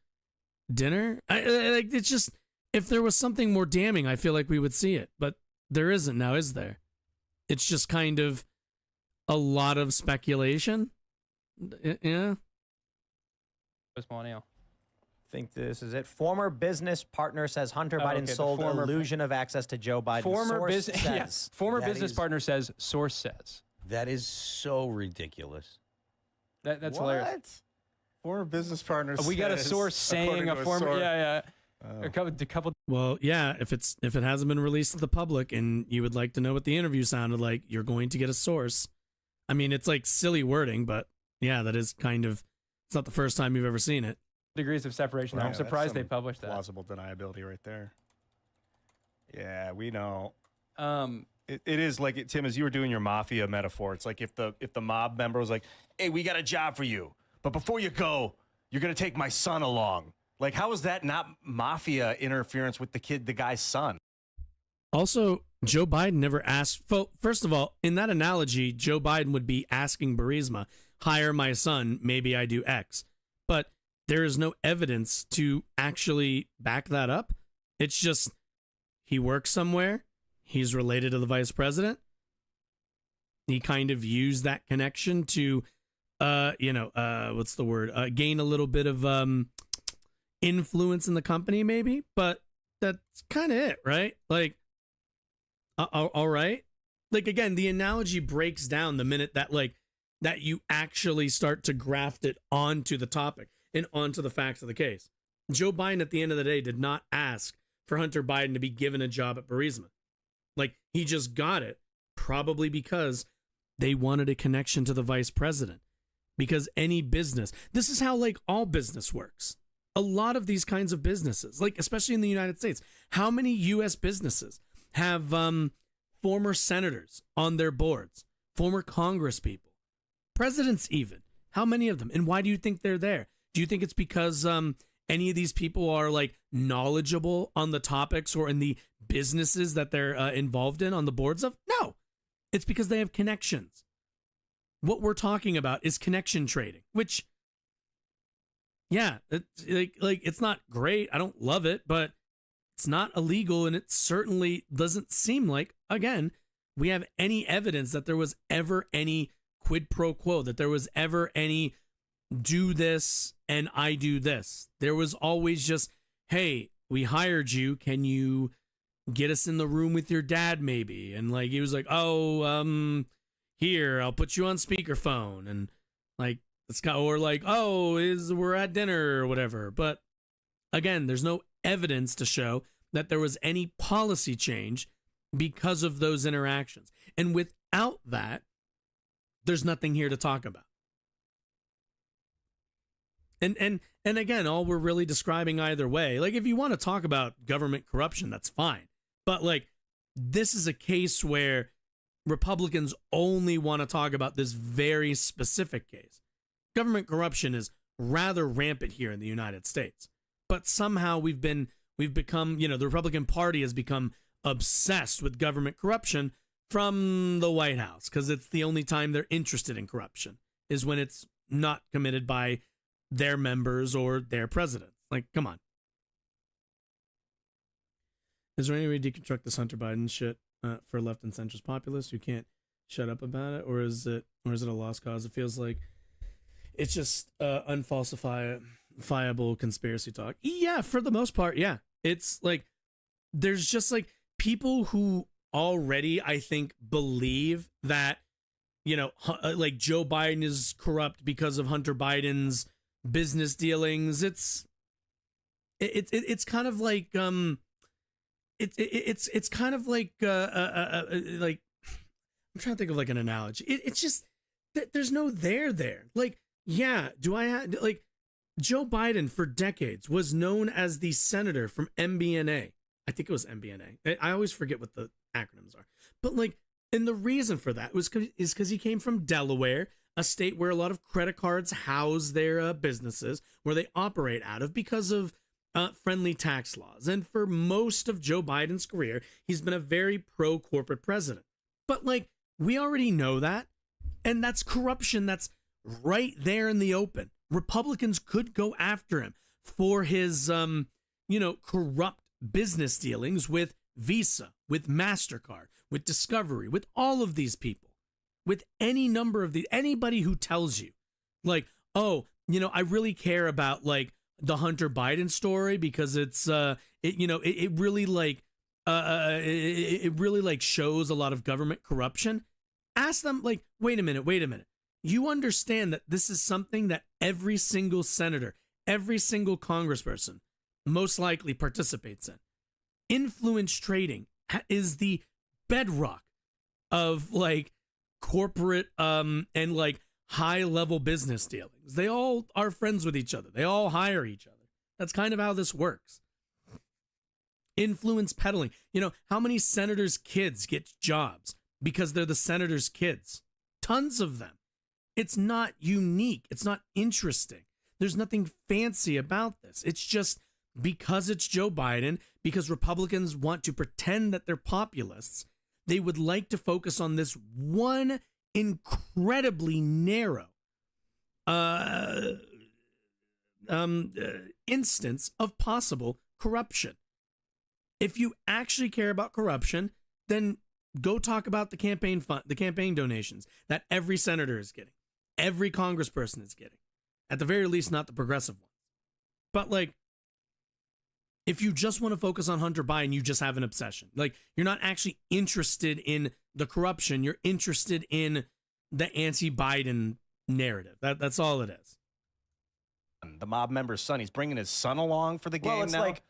dinner? It's just, if there was something more damning, I feel like we would see it. But there isn't now, is there? It's just kind of a lot of speculation. Yeah. Millennial. I think this is it. Former business partner says Hunter Biden sold illusion of access to Joe Biden. Former business partner says, source says. That is so ridiculous. That's hilarious. Former business partner. We got a source saying a former. Yeah. A couple. Well, yeah. If it hasn't been released to the public and you would like to know what the interview sounded like, you're going to get a source. I mean, it's like silly wording, but yeah, that is kind of. It's not the first time you've ever seen it. Degrees of separation. I'm surprised they published that. Plausible deniability right there. Yeah, we know. It is like, Tim, as you were doing your mafia metaphor, it's like if the mob member was like, hey, we got a job for you, but before you go, you're going to take my son along. Like, how is that not mafia interference with the guy's son? Also, Joe Biden never asked. First of all, in that analogy, Joe Biden would be asking Burisma, hire my son, maybe I do X. But there is no evidence to actually back that up. It's just he works somewhere. He's related to the vice president. He kind of used that connection to, what's the word? Gain a little bit of influence in the company, maybe. But that's kind of it, right? Like, all right. Like, again, the analogy breaks down the minute that you actually start to graft it onto the topic and onto the facts of the case. Joe Biden, at the end of the day, did not ask for Hunter Biden to be given a job at Burisma. Like, he just got it, probably because they wanted a connection to the vice president. Because any business, this is how, like, all business works. A lot of these kinds of businesses, like, especially in the United States, how many U.S. businesses have former senators on their boards, former Congress people, presidents even? How many of them? And why do you think they're there? Do you think it's because any of these people are like knowledgeable on the topics or in the businesses that they're involved in on the boards of? No, it's because they have connections. What we're talking about is connection trading, which, yeah, it's like it's not great. I don't love it, but it's not illegal, and it certainly doesn't seem like, again, we have any evidence that there was ever any quid pro quo, that there was ever any do this and I do this. There was always just, hey, we hired you. Can you get us in the room with your dad maybe? And like, he was like, oh, here, I'll put you on speakerphone. And like, it's kind of, or like, oh, we're at dinner or whatever. But again, there's no evidence to show that there was any policy change because of those interactions. And without that, there's nothing here to talk about. And again, all we're really describing either way, like if you want to talk about government corruption, that's fine. But like, this is a case where Republicans only want to talk about this very specific case. Government corruption is rather rampant here in the United States. But somehow we've become, the Republican Party has become obsessed with government corruption from the White House, because it's the only time they're interested in corruption is when it's not committed by their members or their president. Like, come on. Is there any way to deconstruct this Hunter Biden shit for left and centrist populists who can't shut up about it, or is it a lost cause? It feels like It's just unfalsifiable conspiracy talk. Yeah, for the most part, yeah. It's like there's just like people who already, I think, believe that, like Joe Biden is corrupt because of Hunter Biden's business dealings. It's kind of like it's kind of like I'm trying to think of like an analogy. It's just there's no there. Like, yeah, do I have like Joe Biden for decades was known as the senator from MBNA. I think it was MBNA. I always forget what the acronyms are. But like, and the reason for that is because he came from Delaware, a state where a lot of credit cards house their businesses, where they operate out of because of friendly tax laws. And for most of Joe Biden's career, he's been a very pro-corporate president. But like, we already know that. And that's corruption that's right there in the open. Republicans could go after him for his, corrupt business dealings with Visa, with MasterCard, with Discovery, with all of these people, with any number of anybody who tells you like, oh, I really care about like the Hunter Biden story because it's, it really shows a lot of government corruption. Ask them like, wait a minute. You understand that this is something that every single senator, every single congressperson most likely participates in. Influence trading is the bedrock of like corporate and like high level business dealings. They all are friends with each other. They all hire each other. That's kind of how this works. Influence peddling. How many senators' kids get jobs because they're the senators' kids? Tons of them. It's not unique. It's not interesting. There's nothing fancy about this. It's just because it's Joe Biden, because Republicans want to pretend that they're populists, they would like to focus on this one incredibly narrow instance of possible corruption. If you actually care about corruption, then go talk about the campaign fund, the campaign donations that every senator is getting, every congressperson is getting. At the very least, not the progressive ones. But like, if you just want to focus on Hunter Biden, you just have an obsession. Like, you're not actually interested in the corruption. You're interested in the anti-Biden narrative. That's all it is. The mob member's son, he's bringing his son along for the game it's now. like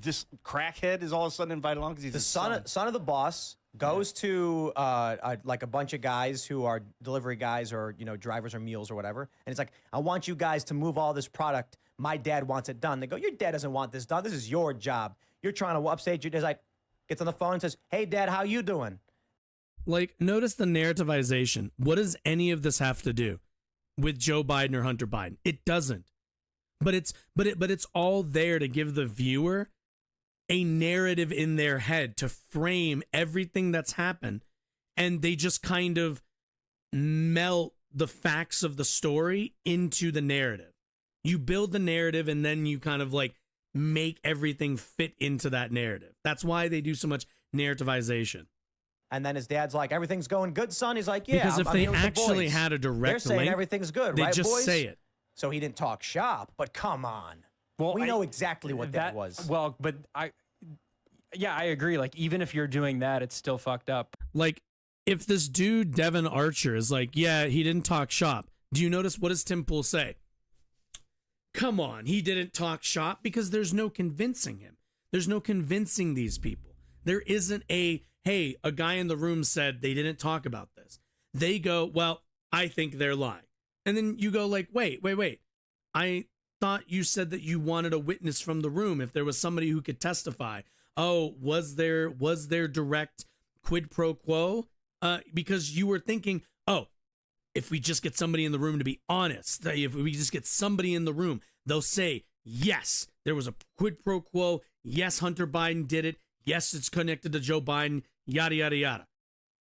this crackhead is all of a sudden invited along because he's the son of the boss goes to like a bunch of guys who are delivery guys or drivers or mules or whatever, and it's like, I want you guys to move all this product. My dad wants it done. They go, your dad doesn't want this done. This is your job. You're trying to upstate your dad's like, gets on the phone and says, hey dad, how you doing? Like, notice the narrativization. What does any of this have to do with Joe Biden or Hunter Biden? It doesn't. But it's all there to give the viewer a narrative in their head to frame everything that's happened, and they just kind of melt the facts of the story into the narrative. You build the narrative and then you kind of like make everything fit into that narrative. That's why they do so much narrativization. And then his dad's like, everything's going good, son. He's like, yeah. Because if they actually had a direct they're saying link, everything's good, they right, just boys? say it. So he didn't talk shop, but come on. Well, we know exactly what that was. Well, but I agree. Like, even if you're doing that, it's still fucked up. Like, if this dude, Devin Archer, is like, yeah, he didn't talk shop. Do you notice, what does Tim Pool say? Come on, he didn't talk shop, because there's no convincing him. There's no convincing these people. There isn't hey, a guy in the room said they didn't talk about this. They go, well, I think they're lying. And then you go like, wait. I thought you said that you wanted a witness from the room if there was somebody who could testify. Oh, was there direct quid pro quo? Because you were thinking, oh, if we just get somebody in the room to be honest, if we just get somebody in the room, they'll say, yes, there was a quid pro quo. Yes, Hunter Biden did it. Yes, it's connected to Joe Biden, yada, yada, yada.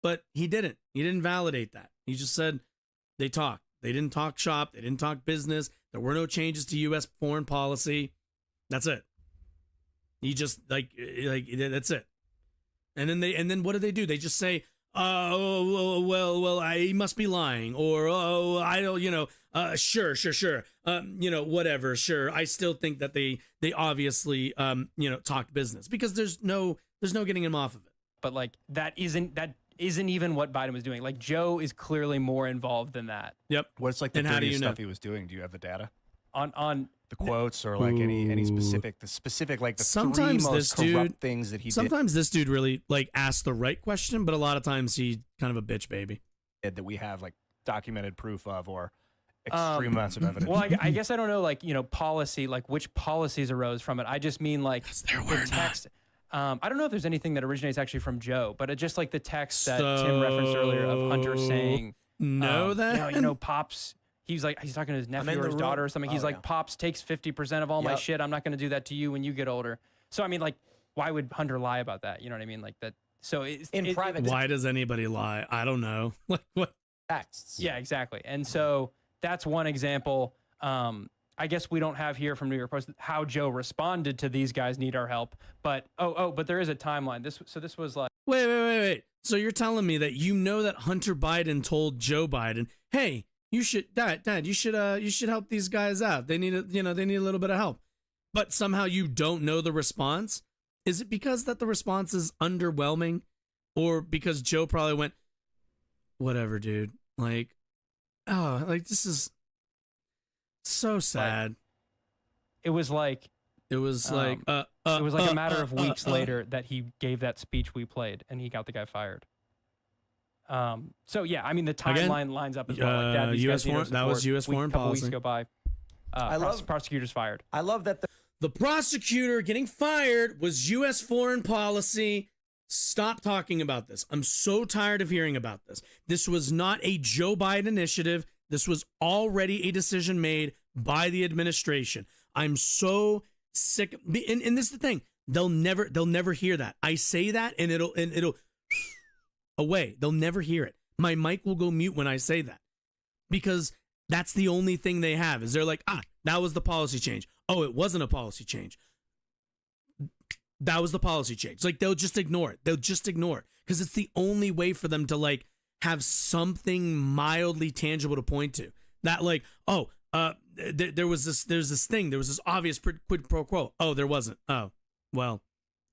But he didn't. He didn't validate that. He just said they talked. They didn't talk shop. They didn't talk business. There were no changes to U.S. foreign policy. That's it. He just like that's it. And then what do? They just say, he must be lying, or I don't, sure, whatever, sure. I still think that they obviously, talked business because there's no getting him off of it. But like that isn't even what Biden was doing. Like Joe is clearly more involved than that. Yep. What's like the And how do dirtiest you know? stuff he was doing? Do you have the data? On The quotes or like any specific, like the Sometimes three this most corrupt dude- things that he Sometimes this dude really like asks the right question, but a lot of times he kind of a bitch baby. did that we have like documented proof of or extreme amounts of evidence. well, I guess I don't know, like, policy, like which policies arose from it. I just mean like the text. I don't know if there's anything that originates actually from Joe, but it just like the text that Tim referenced earlier of Hunter saying, Pops. He's talking to his nephew or his daughter or something. He's like, Pops takes 50% of all my shit. I'm not going to do that to you when you get older. So, I mean, like, why would Hunter lie about that? You know what I mean? Like that. So In private. Why does anybody lie? I don't know. Like what? Texts. Yeah, exactly. And so that's one example. I guess we don't have here from New York Post how Joe responded to these guys need our help. But but there is a timeline. This was like Wait. So you're telling me that that Hunter Biden told Joe Biden, "Hey, you should, Dad, you should help these guys out. They need they need a little bit of help." But somehow you don't know the response. Is it because that the response is underwhelming, or because Joe probably went, "Whatever, dude. Like, this is so sad." it was like It was it was like a matter of weeks later that he gave that speech we played, and he got the guy fired. So yeah, I mean the timeline lines up as well. Like, Dad, these U.S. guys need our foreign, that was support. U.S. foreign couple policy. weeks go by. Prosecutors fired. I love that The prosecutor getting fired was U.S. foreign policy. Stop talking about this. I'm so tired of hearing about this. This was not a Joe Biden initiative. This was already a decision made by the administration. I'm so sick. And this is the thing. They'll never hear that. I say that and it'll away. They'll never hear it. My mic will go mute when I say that, because that's the only thing they have is they're like, that was the policy change. Oh, it wasn't a policy change. That was the policy change. Like they'll just ignore it. They'll just ignore it because it's the only way for them to like have something mildly tangible to point to. That like, there's this obvious quid pro quo. Oh, there wasn't. Oh, well,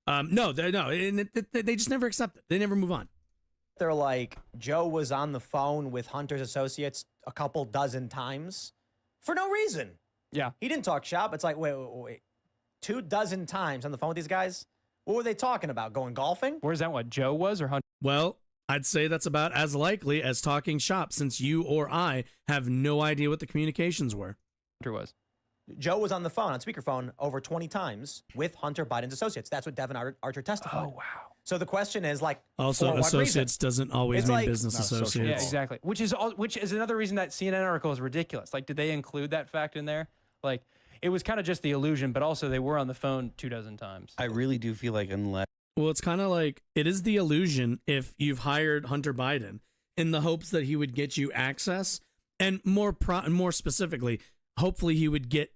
no, and they just never accept it. They never move on. they're like, Joe was on the phone with Hunter's associates a couple dozen times for no reason. Yeah. He didn't talk shop. It's like, wait. 24 times on the phone with these guys? What were they talking about? Going golfing? Where's that what Joe was or Hunter? Well, I'd say that's about as likely as talking shop, since you or I have no idea what the communications were. Hunter was. Joe was on the phone, on speakerphone, over 20 times with Hunter Biden's associates. That's what Devin Archer testified. Oh, wow. So the question is, like, also, for what associates reason? doesn't always It's mean like- business Not associates. associates. Yeah, exactly. Which is another reason that CNN article is ridiculous. Like, did they include that fact in there? Like, it was kind of just the illusion, but also they were on the phone 24 times. I really do feel like unless Well, it's kind of like it is the illusion if you've hired Hunter Biden in the hopes that he would get you access, and more specifically, hopefully he would get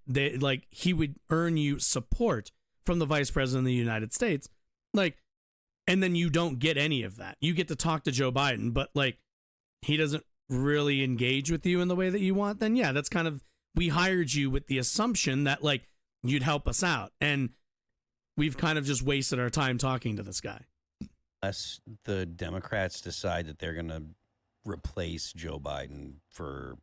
he would earn you support from the vice president of the United States, and then you don't get any of that. You get to talk to Joe Biden, but he doesn't really engage with you in the way that you want. Then yeah, that's kind of, we hired you with the assumption that you'd help us out, and we've kind of just wasted our time talking to this guy. the Democrats decide that they're going to replace Joe Biden for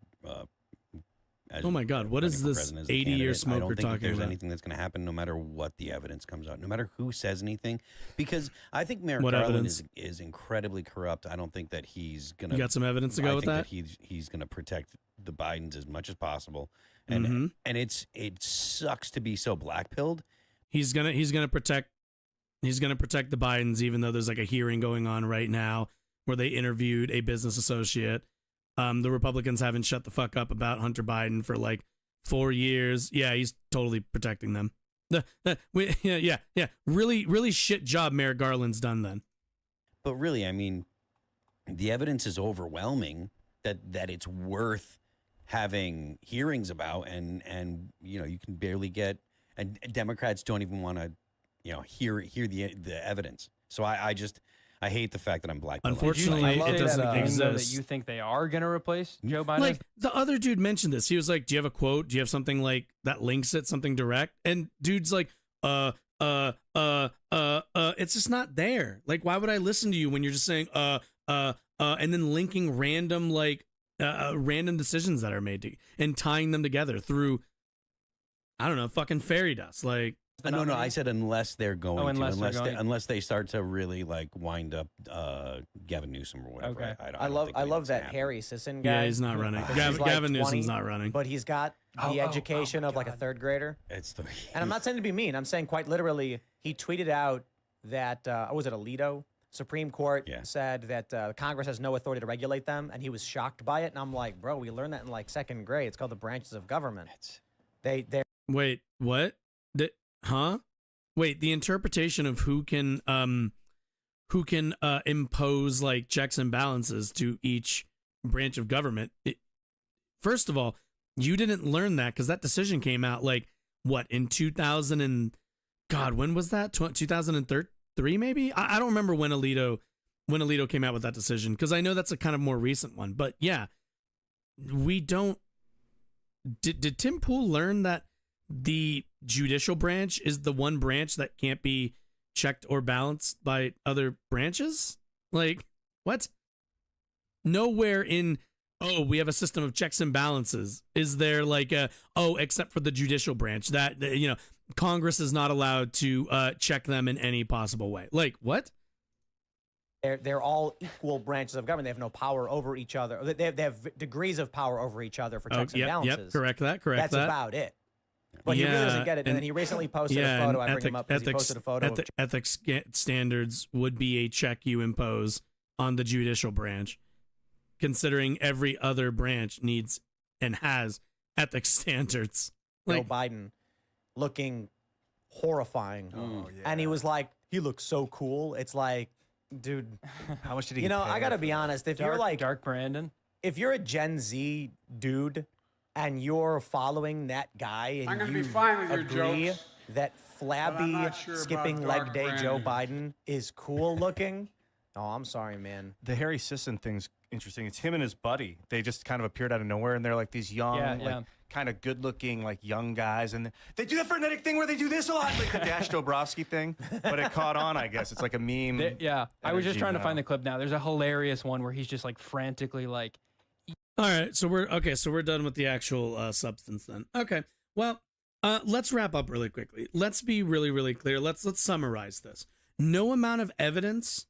as Oh my God, what is running for this president as a 80-year candidate, I smoker don't think that talking there's about? anything that's going to happen, no matter what the evidence comes out, no matter who says anything, because I think Merrick What Garland evidence? is incredibly corrupt. I don't think that he's going You to. got some evidence to go with that? He's going to protect the Bidens as much as possible, and it sucks to be so black-pilled. He's gonna protect the Bidens, even though there's a hearing going on right now where they interviewed a business associate. The Republicans haven't shut the fuck up about Hunter Biden for 4 years. Yeah, he's totally protecting them. Yeah. Really shit job Merrick Garland's done then. But really, I mean, the evidence is overwhelming that it's worth having hearings about, and you can barely get, and Democrats don't even want to hear the evidence. So I I hate the fact that I'm black. Unfortunately, Did you it say doesn't that, that exist. you think they are going to replace Joe Biden? Like the other dude mentioned this. He was like, "Do you have a quote? Do you have something like that links it, something direct?" And dude's like, it's just not there. Like, why would I listen to you when you're just saying, and then linking random random decisions that are made and tying them together through, I don't know, fucking fairy dust. Like, no, I said unless they're going to, unless unless they start to really like wind up Gavin Newsom or whatever. Okay. I love that Harry Sisson guy. yeah, he's not running. He's like Gavin 20, Newsom's not running. But he's got the education of like a third grader. It's the And I'm not saying to be mean. I'm saying quite literally, he tweeted out that, was it Alito? Supreme Court said that Congress has no authority to regulate them, and he was shocked by it. And I'm like, bro, we learned that in like second grade. It's called the branches of government. They're Wait, what? Wait, the interpretation of who can impose like checks and balances to each branch of government. First of all, you didn't learn that because that decision came out like what in 2000 and God, when was that? 2003 maybe? I don't remember when Alito came out with that decision because I know that's a kind of more recent one. But yeah, we don't. Did Tim Pool learn that the judicial branch is the one branch that can't be checked or balanced by other branches? Like, what? Nowhere in, we have a system of checks and balances is there like except for the judicial branch that, Congress is not allowed to check them in any possible way. Like, what? They're all equal branches of government. They have no power over each other. They have degrees of power over each other for checks and balances. Correct that. That's about it. But he really doesn't get it. And then he recently posted a photo. I bring him up because he posted a photo. Ethics standards would be a check you impose on the judicial branch, considering every other branch needs and has ethics standards. Joe Biden looking horrifying. And he was like, he looks so cool. It's like, dude, how much did he? I gotta be honest. If you're like Dark Brandon, if you're a Gen Z dude and you're following that guy and you agree that flabby skipping leg day Joe Biden is cool looking, I'm sorry, man. The Harry Sisson thing's interesting. It's him and his buddy. They just kind of appeared out of nowhere, and they're like these young, like kind of good-looking, like young guys, and they do the frenetic thing where they do this a lot, like the Dash Dobrowski thing. But it caught on, I guess. It's like a meme. I was just trying to find the clip now. There's a hilarious one where he's just like frantically like. All right, so we're done with the actual substance then. Okay, well, let's wrap up really quickly. Let's be really, really clear. Let's summarize this. No amount of evidence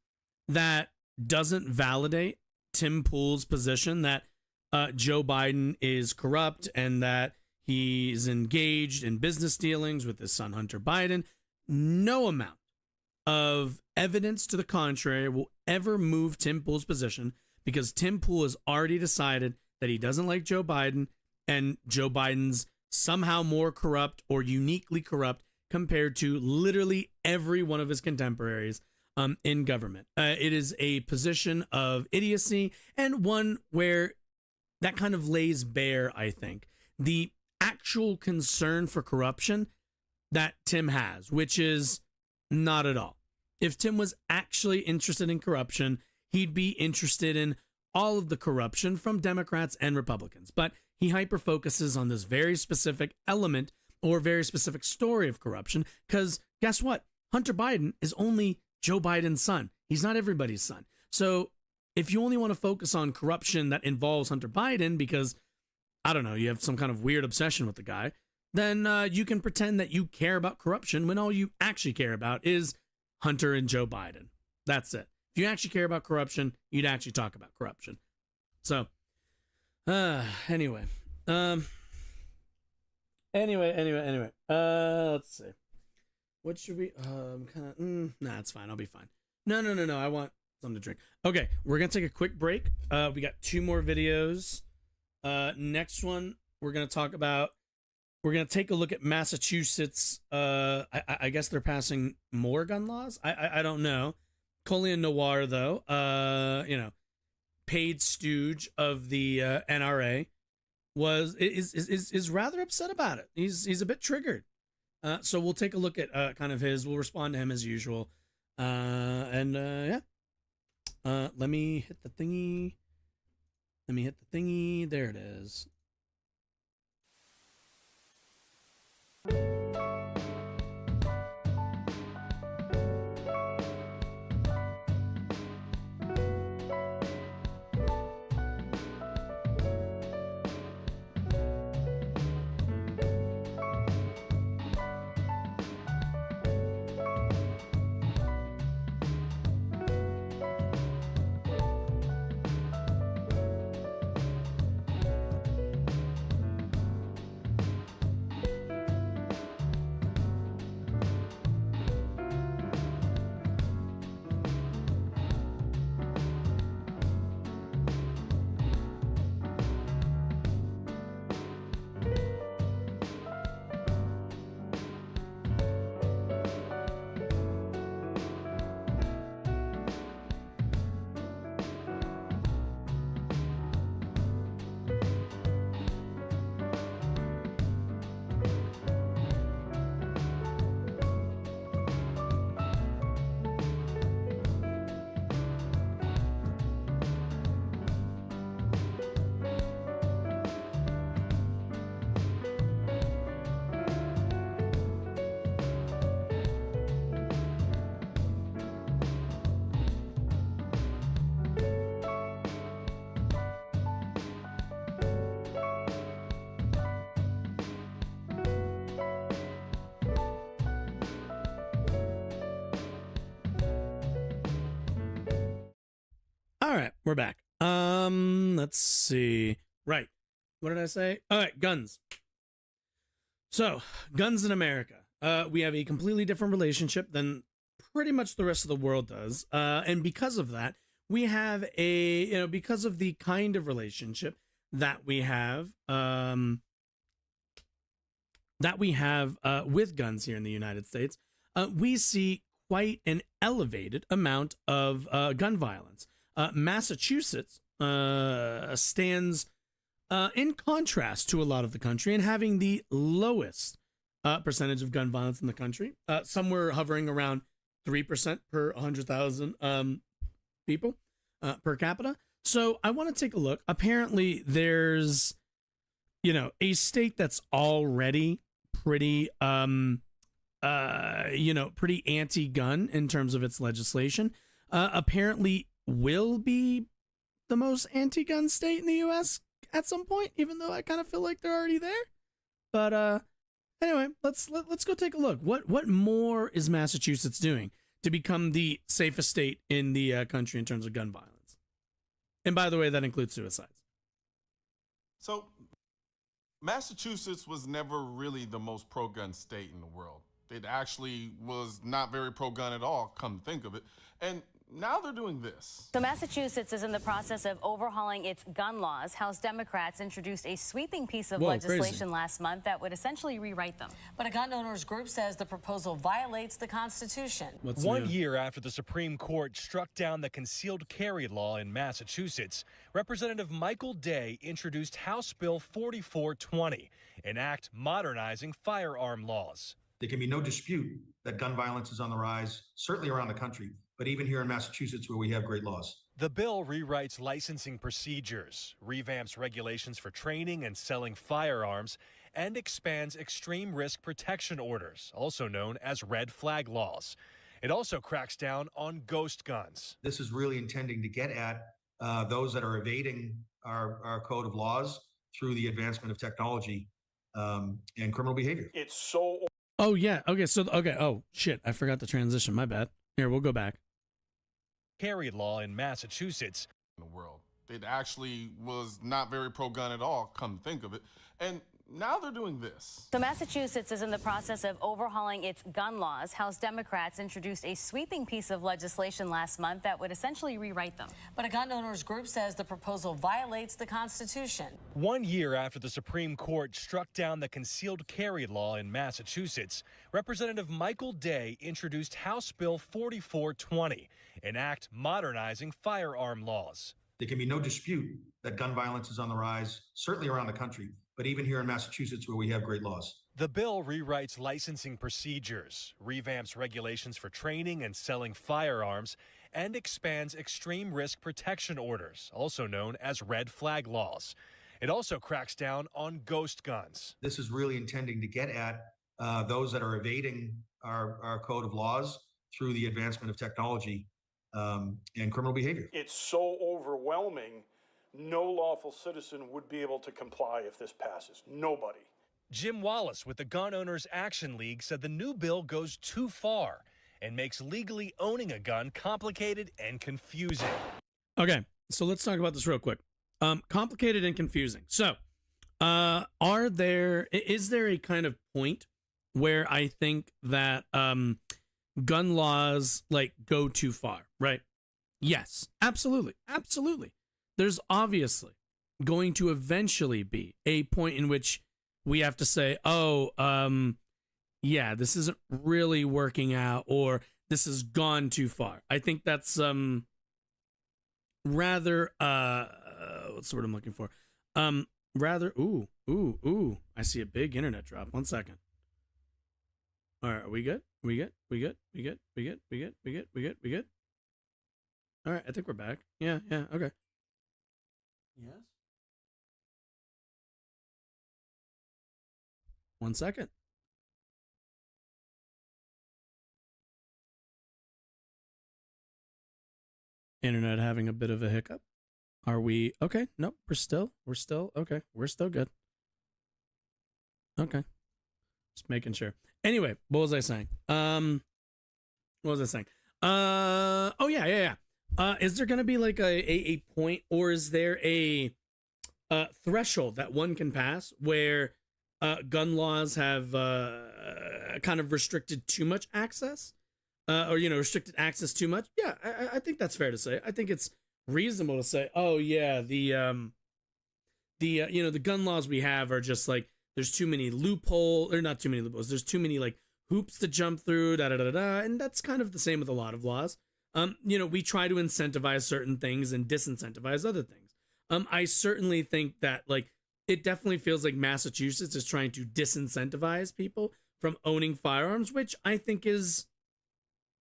that doesn't validate Tim Pool's position that Joe Biden is corrupt and that he's engaged in business dealings with his son Hunter Biden. No amount of evidence to the contrary will ever move Tim Pool's position, because Tim Pool has already decided that he doesn't like Joe Biden, and Joe Biden's somehow more corrupt or uniquely corrupt compared to literally every one of his contemporaries in government. It is a position of idiocy, and one where that kind of lays bare, I think, the actual concern for corruption that Tim has, which is not at all. If Tim was actually interested in corruption, he'd be interested in all of the corruption from Democrats and Republicans. But he hyper-focuses on this very specific element or very specific story of corruption, because guess what? Hunter Biden is only Joe Biden's son. He's not everybody's son. So if you only want to focus on corruption that involves Hunter Biden because, I don't know, you have some kind of weird obsession with the guy, then you can pretend that you care about corruption when all you actually care about is Hunter and Joe Biden. That's it. If you actually care about corruption, you'd actually talk about corruption. So, anyway. Anyway. Let's see. What should we, nah, it's fine. I'll be fine. No. I want something to drink. Okay, we're going to take a quick break. We got 2 more videos. Next one, we're going to take a look at Massachusetts. I guess they're passing more gun laws. I don't know. Colion Noir, though, paid stooge of the NRA, is rather upset about it. He's a bit triggered. So we'll take a look at kind of we'll respond to him as usual. Yeah, Let me hit the thingy. There it is. All right, we're back. Let's see. Right. What did I say? All right, guns. So, guns in America. We have a completely different relationship than pretty much the rest of the world does. And because of that, we have because of the kind of relationship that we have with guns here in the United States, we see quite an elevated amount of gun violence. Massachusetts stands in contrast to a lot of the country and having the lowest percentage of gun violence in the country, somewhere hovering around 3% per 100,000 people per capita. So I want to take a look. Apparently there's, a state that's already pretty, pretty anti-gun in terms of its legislation. Apparently will be the most anti-gun state in the U.S. at some point, even though I kind of feel like they're already there. But anyway, let's go take a look. What more is Massachusetts doing to become the safest state in the country in terms of gun violence? And by the way, that includes suicides. So, Massachusetts was never really the most pro-gun state in the world. It actually was not very pro-gun at all, come to think of it. And now they're doing this. So Massachusetts is in the process of overhauling its gun laws. House Democrats introduced a sweeping piece of legislation last month that would essentially rewrite them. But a gun owners group says the proposal violates the Constitution. One year after the Supreme Court struck down the concealed carry law in Massachusetts, Representative Michael Day introduced House Bill 4420, an act modernizing firearm laws. There can be no dispute that gun violence is on the rise, certainly around the country, but even here in Massachusetts where we have great laws. The bill rewrites licensing procedures, revamps regulations for training and selling firearms, and expands extreme risk protection orders, also known as red flag laws. It also cracks down on ghost guns. This is really intending to get at those that are evading our code of laws through the advancement of technology and criminal behavior. It's so... Oh, yeah. Okay, oh, shit. I forgot the transition. My bad. Here, we'll go back. Carry law in Massachusetts. In the world. It actually was not very pro-gun at all, come to think of it. And now they're doing this. So Massachusetts is in the process of overhauling its gun laws. House Democrats introduced a sweeping piece of legislation last month that would essentially rewrite them. But a gun owners group says the proposal violates the Constitution. 1 year after the Supreme Court struck down the concealed carry law in Massachusetts, Representative Michael Day introduced House Bill 4420, an act modernizing firearm laws. There can be no dispute that gun violence is on the rise, certainly around the country, but even here in Massachusetts where we have great laws. The bill rewrites licensing procedures, revamps regulations for training and selling firearms, and expands extreme risk protection orders, also known as red flag laws. It also cracks down on ghost guns. This is really intending to get at those that are evading our code of laws through the advancement of technology and criminal behavior. It's so overwhelming, no lawful citizen would be able to comply if this passes. Nobody. Jim Wallace with the Gun Owners Action League said the new bill goes too far and makes legally owning a gun complicated and confusing. Okay, so let's talk about this real quick. Complicated and confusing. So, is there a kind of point where I think that gun laws like go too far, right? Yes, absolutely. Absolutely. There's obviously going to eventually be a point in which we have to say, yeah, this isn't really working out, or this has gone too far. I think that's rather what's the word I'm looking for? Rather I see a big internet drop. 1 second. All right, are we good? We good? All right, I think we're back. Yeah, okay. Yes. 1 second. Internet having a bit of a hiccup. Are we okay? Nope, we're still okay. We're still good. Okay. Just making sure. Anyway, what was I saying? Oh yeah. Is there gonna be like a point, or is there a threshold that one can pass where gun laws have kind of restricted too much access, or restricted access too much? Yeah, I think that's fair to say. I think it's reasonable to say, oh yeah, the gun laws we have are just like, there's too many loopholes, or not too many loopholes. There's too many like hoops to jump through, and that's kind of the same with a lot of laws. We try to incentivize certain things and disincentivize other things. I certainly think that like it definitely feels like Massachusetts is trying to disincentivize people from owning firearms, which I think is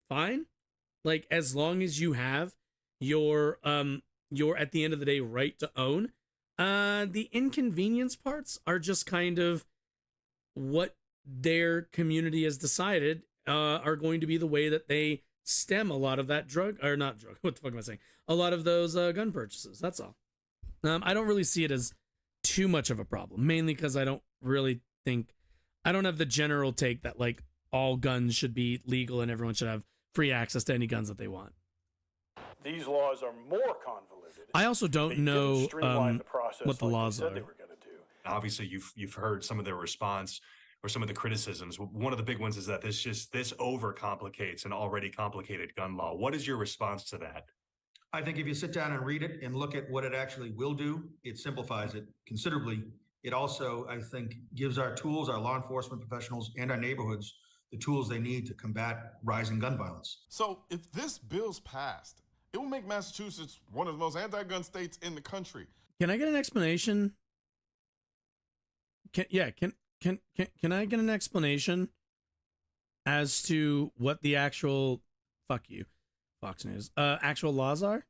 fine. Like, as long as you have your at the end of the day right to own. The inconvenience parts are just kind of what their community has decided are going to be the way that they stem a lot of that what the fuck am I saying? A lot of those gun purchases. That's all. I don't really see it as too much of a problem, mainly because I don't have the general take that like all guns should be legal and everyone should have free access to any guns that they want. These laws are more convoluted. I also don't know what the laws are. Obviously, you've heard some of their response or some of the criticisms. One of the big ones is that this overcomplicates an already complicated gun law. What is your response to that? I think if you sit down and read it and look at what it actually will do, it simplifies it considerably. It also, I think, gives our tools, our law enforcement professionals, and our neighborhoods the tools they need to combat rising gun violence. So if this bill's passed, it will make Massachusetts one of the most anti-gun states in the country. Can I get an explanation? Can I get an explanation as to what the actual Fox News actual laws are?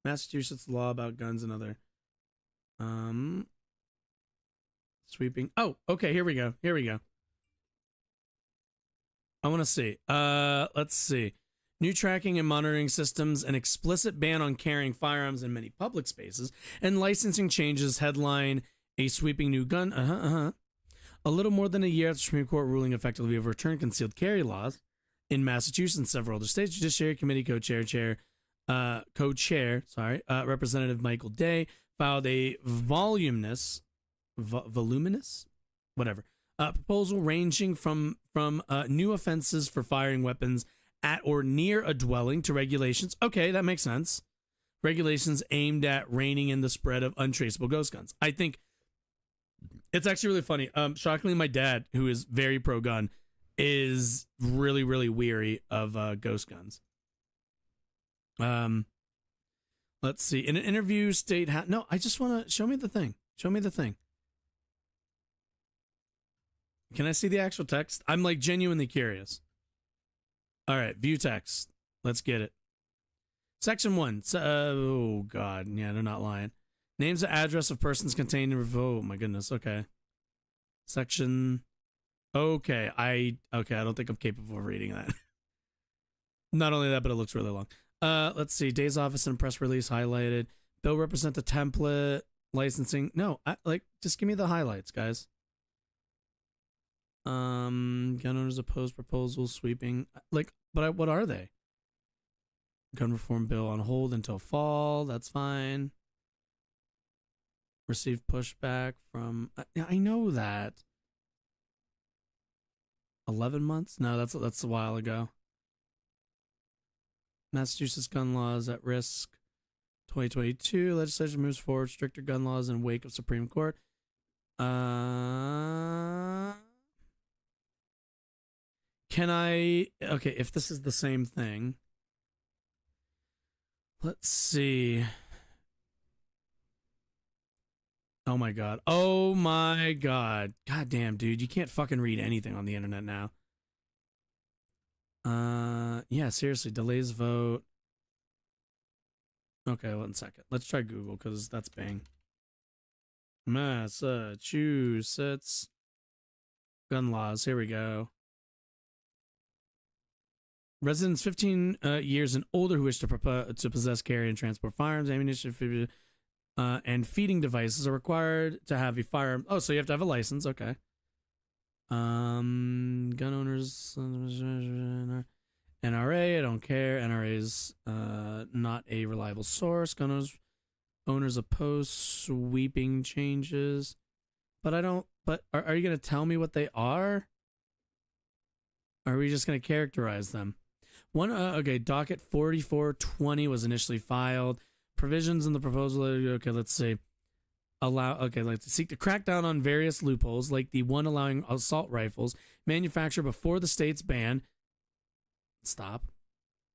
Massachusetts law about guns and other sweeping. Oh, okay, here we go. I want to see. Let's see. New tracking and monitoring systems, an explicit ban on carrying firearms in many public spaces, and licensing changes headline a sweeping new gun. A little more than a year after the Supreme Court ruling effectively overturned concealed carry laws in Massachusetts and several other states, Judiciary Committee co-chair, Representative Michael Day filed a voluminous, proposal ranging from new offenses for firing weapons at or near a dwelling to regulations. Okay, that makes sense. Regulations aimed at reining in the spread of untraceable ghost guns. I think it's actually really funny. Shockingly, my dad, who is very pro-gun, is really, really weary of ghost guns. Let's see. In an interview, no, I just want to show me the thing. Can I see the actual text? I'm like genuinely curious. All right, view text. Let's get it. Section 1. Oh, God. Yeah, they're not lying. Names and address of persons contained in... Oh, my goodness. Okay. Section... Okay. I don't think I'm capable of reading that. Not only that, but it looks really long. Let's see. Days office and press release highlighted. Bill represent the template. Licensing. No, just give me the highlights, guys. Gun owners oppose proposals sweeping. What are they? Gun reform bill on hold until fall. That's fine. Received pushback from. I know that. 11 months? No, that's a while ago. Massachusetts gun laws at risk. 2022 legislation moves forward. Stricter gun laws in wake of Supreme Court. Can I? Okay, if this is the same thing. Let's see. Oh my god. Oh my god. God damn, dude. You can't fucking read anything on the internet now. Yeah, seriously. Delays vote. Okay, 1 second. Let's try Google because that's Bing. Massachusetts gun laws. Here we go. Residents 15 years and older who wish to possess, carry, and transport firearms, ammunition, and feeding devices are required to have a firearm. Oh, so you have to have a license. Okay. Gun owners, NRA. I don't care. NRA is not a reliable source. Gun owners oppose sweeping changes, but I don't. But are you going to tell me what they are? Or are we just going to characterize them? Okay, docket 4420 was initially filed. Provisions in the proposal. Okay, let's see. Let's seek to crack down on various loopholes, like the one allowing assault rifles manufactured before the state's ban. Stop.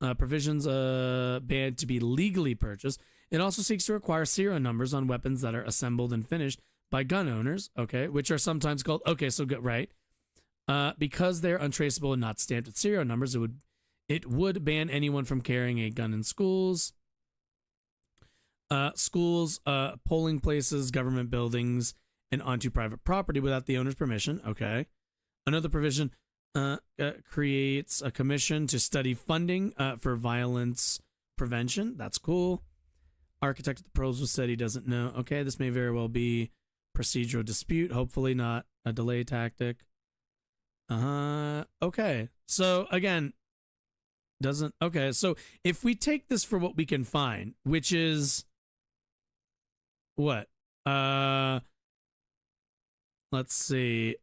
Provisions banned to be legally purchased. It also seeks to require serial numbers on weapons that are assembled and finished by gun owners. Okay, which are sometimes called. Okay, so good, right? Because they're untraceable and not stamped with serial numbers, it would ban anyone from carrying a gun in schools. Schools, polling places, government buildings, and onto private property without the owner's permission. Okay. Another provision creates a commission to study funding for violence prevention. That's cool. Architect of the proposal said he doesn't know. Okay, this may very well be procedural dispute. Hopefully not a delay tactic. Okay. So again, so if we take this for what we can find, which is what? Let's see.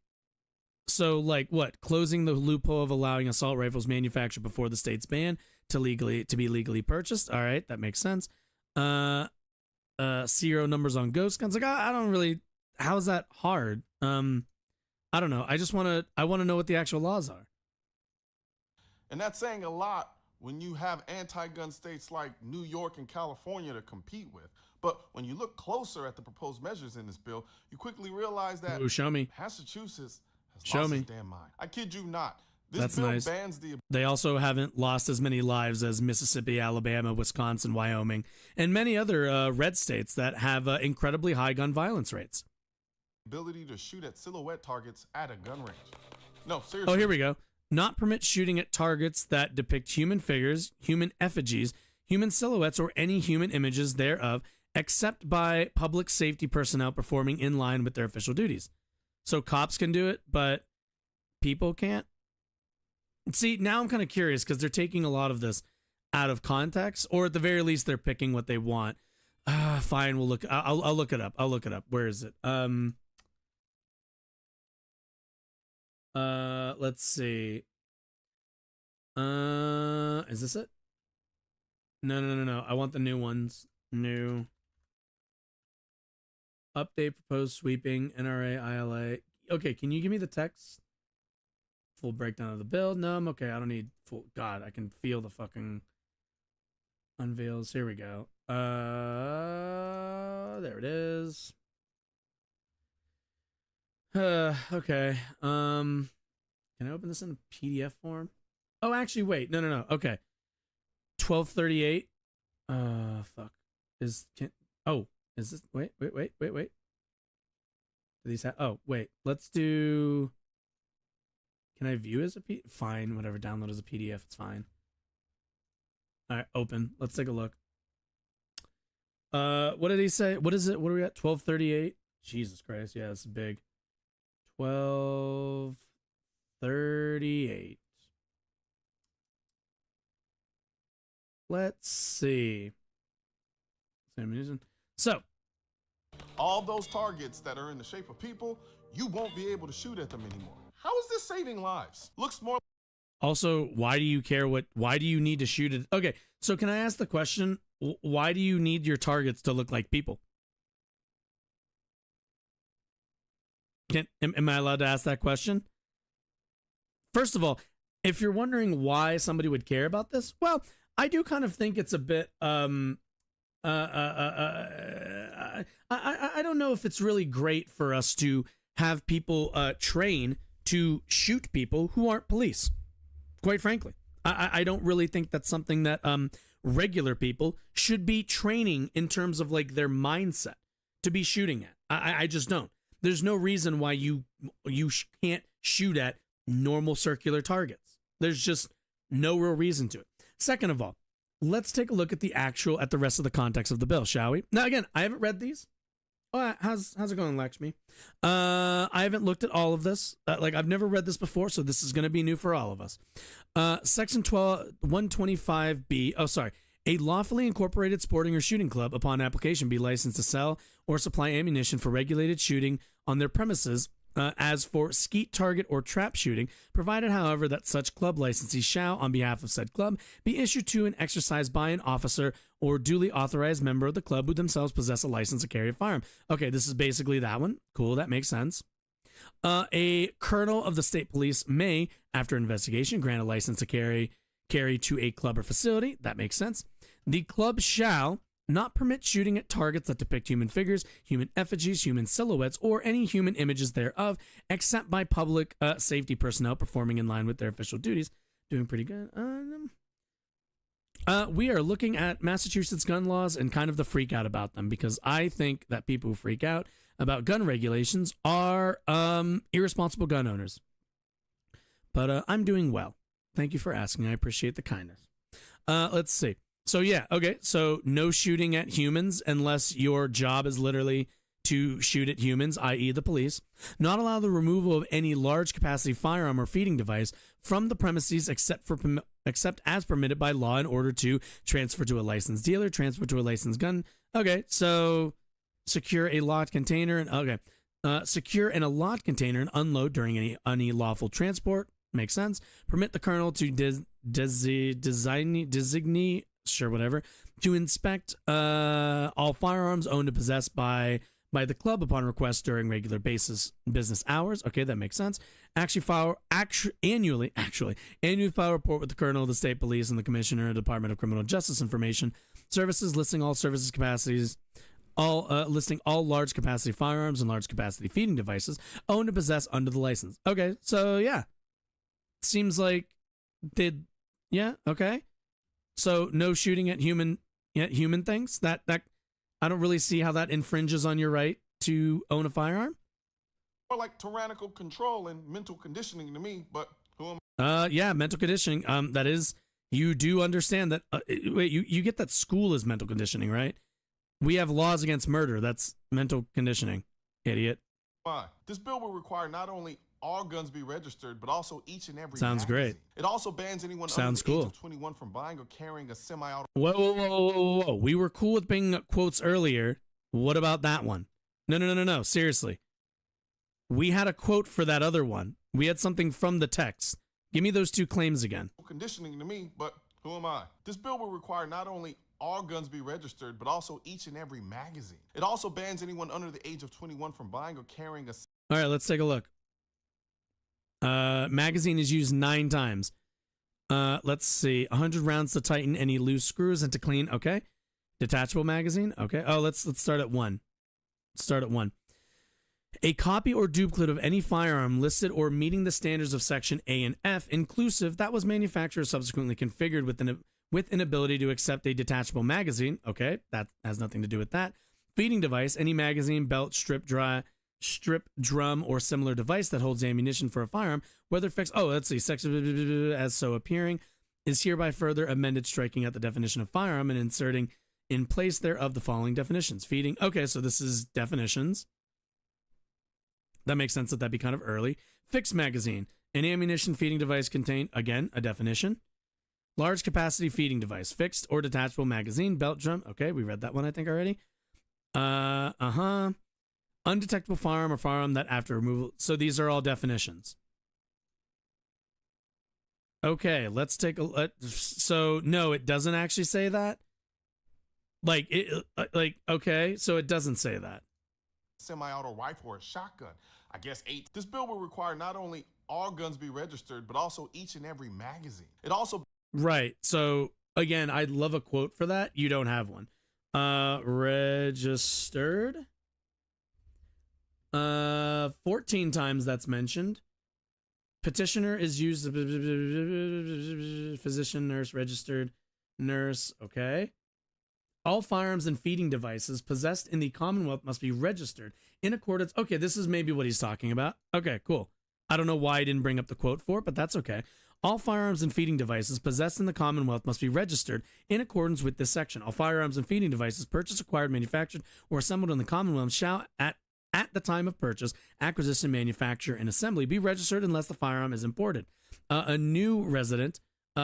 So like what? Closing the loophole of allowing assault rifles manufactured before the state's ban to be legally purchased. All right, that makes sense. Serial numbers on ghost guns. Like I don't really. How is that hard? I don't know. I want to know what the actual laws are. And that's saying a lot when you have anti-gun states like New York and California to compete with. But when you look closer at the proposed measures in this bill, you quickly realize that show me. Massachusetts has lost its damn mind. I kid you not. This bill bans the... They also haven't lost as many lives as Mississippi, Alabama, Wisconsin, Wyoming, and many other red states that have incredibly high gun violence rates. Ability to shoot at silhouette targets at a gun range. No, seriously. Oh, here we go. Not permit shooting at targets that depict human figures, human effigies, human silhouettes, or any human images thereof, except by public safety personnel performing in line with their official duties. So cops can do it, but people can't. See, now I'm kind of curious because they're taking a lot of this out of context, or at the very least, they're picking what they want. Fine, we'll look. I'll look it up. Where is it? Let's see. Is this it? No. I want the new ones. New. Update proposed sweeping NRA ILA. Okay, can you give me the text? Full breakdown of the bill. No, I'm okay. I don't need full. God, I can feel the fucking unveils. Here we go. There it is. Okay. Can I open this in a PDF form? Oh, actually, wait. No. Okay. 1238. Fuck. Is this? Wait. Do these have? Oh, wait. Let's do. Can I view as a P? Fine, whatever. Download as a PDF. It's fine. All right, open. Let's take a look. What did he say? What is it? What are we at? 1238. Jesus Christ. Yeah, this is big. 1238. Let's see. So, all those targets that are in the shape of people, you won't be able to shoot at them anymore. How is this saving lives? Looks more. Also, why do you care why do you need to shoot it? Okay, so can I ask the question, why do you need your targets to look like people? Am I allowed to ask that question? First of all, if you're wondering why somebody would care about this, well, I do kind of think it's a bit, I don't know if it's really great for us to have people train to shoot people who aren't police. Quite frankly, I don't really think that's something that regular people should be training in terms of like their mindset to be shooting at. I just don't. There's no reason why you can't shoot at normal circular targets. There's just no real reason to it. Second of all, let's take a look at the rest of the context of the bill, shall we? Now, again, I haven't read these. Oh, how's it going, Lakshmi? I haven't looked at all of this. I've never read this before, so this is going to be new for all of us. Section 125B. Oh, sorry. A lawfully incorporated sporting or shooting club, upon application, be licensed to sell or supply ammunition for regulated shooting on their premises, as for skeet, target, or trap shooting, provided, however, that such club licensee shall, on behalf of said club, be issued to and exercised by an officer or duly authorized member of the club who themselves possess a license to carry a firearm. Okay, this is basically that one. Cool, that makes sense. A colonel of the state police may, after investigation, grant a license to carry to a club or facility. That makes sense. The club shall not permit shooting at targets that depict human figures, human effigies, human silhouettes, or any human images thereof, except by public safety personnel performing in line with their official duties. Doing pretty good. We are looking at Massachusetts gun laws and kind of the freak out about them, because I think that people who freak out about gun regulations are irresponsible gun owners. But I'm doing well. Thank you for asking. I appreciate the kindness. Let's see. So yeah, okay. So no shooting at humans unless your job is literally to shoot at humans, i.e. the police. Not allow the removal of any large capacity firearm or feeding device from the premises except as permitted by law in order to transfer to a licensed dealer, transfer to a licensed gun. Okay, so secure a locked container and secure in a locked container and unload during any lawful transport. Makes sense. Permit the colonel to designate, sure, whatever, to inspect all firearms owned and possessed by the club upon request during regular business hours. Okay, that makes sense. Annually file report with the colonel of the state police and the commissioner of the Department of Criminal Justice Information Services, listing all services capacities, listing all large capacity firearms and large capacity feeding devices owned and possessed under the license. Okay, so yeah, seems like okay. So no shooting at human things. That I don't really see how that infringes on your right to own a firearm. More like tyrannical control and mental conditioning to me, but who am yeah, mental conditioning. That is, you do understand that. Wait, you get that school is mental conditioning, right? We have laws against murder. That's mental conditioning, idiot. Why? This bill will require not only all guns be registered, but also each and every Sounds magazine. great. It also bans anyone Sounds under the cool. age of 21 from buying or carrying a semi-auto. Whoa. We were cool with being quotes earlier. What about that one? No. Seriously. We had a quote for that other one. We had something from the text. Give me those two claims again. Conditioning to me, but who am I? This bill will require not only all guns be registered, but also each and every magazine. It also bans anyone under the age of 21 from buying or carrying a... All right, let's take a look. Magazine is used 9 times. Let's see. 100 rounds to tighten any loose screws and to clean. Okay. Detachable magazine. Okay. Oh, let's start at 1. Start at 1. A copy or duplicate of any firearm listed or meeting the standards of Section A and F, inclusive, that was manufactured or subsequently configured with an ability to accept a detachable magazine. Okay, that has nothing to do with that. Feeding device, any magazine, belt, strip, drum, or similar device that holds ammunition for a firearm, whether fixed, let's see, section as so appearing, is hereby further amended, striking out the definition of firearm and inserting in place thereof the following definitions. Feeding, okay, so this is definitions. That makes sense that that'd be kind of early. Fixed magazine, an ammunition feeding device contain, again, a definition. Large capacity feeding device, fixed or detachable magazine, belt drum. Okay, we read that one, I think, already. Undetectable firearm or firearm that after removal. So these are all definitions. Okay, let's take a look. So no, it doesn't actually say that. Okay, so it doesn't say that. Semi-auto rifle or shotgun. I guess 8. This bill will require not only all guns be registered, but also each and every magazine. It also Right. So again, I'd love a quote for that. You don't have one. Registered. 14 times that's mentioned. Petitioner is used. Physician, nurse, registered nurse. Okay. All firearms and feeding devices possessed in the Commonwealth must be registered in accordance. Okay, this is maybe what he's talking about. Okay, cool. I don't know why I didn't bring up the quote for it, but that's okay. All firearms and feeding devices possessed in the Commonwealth must be registered in accordance with this section. All firearms and feeding devices purchased, acquired, manufactured, or assembled in the Commonwealth shall, at the time of purchase, acquisition, manufacture, and assembly, be registered unless the firearm is imported. A new resident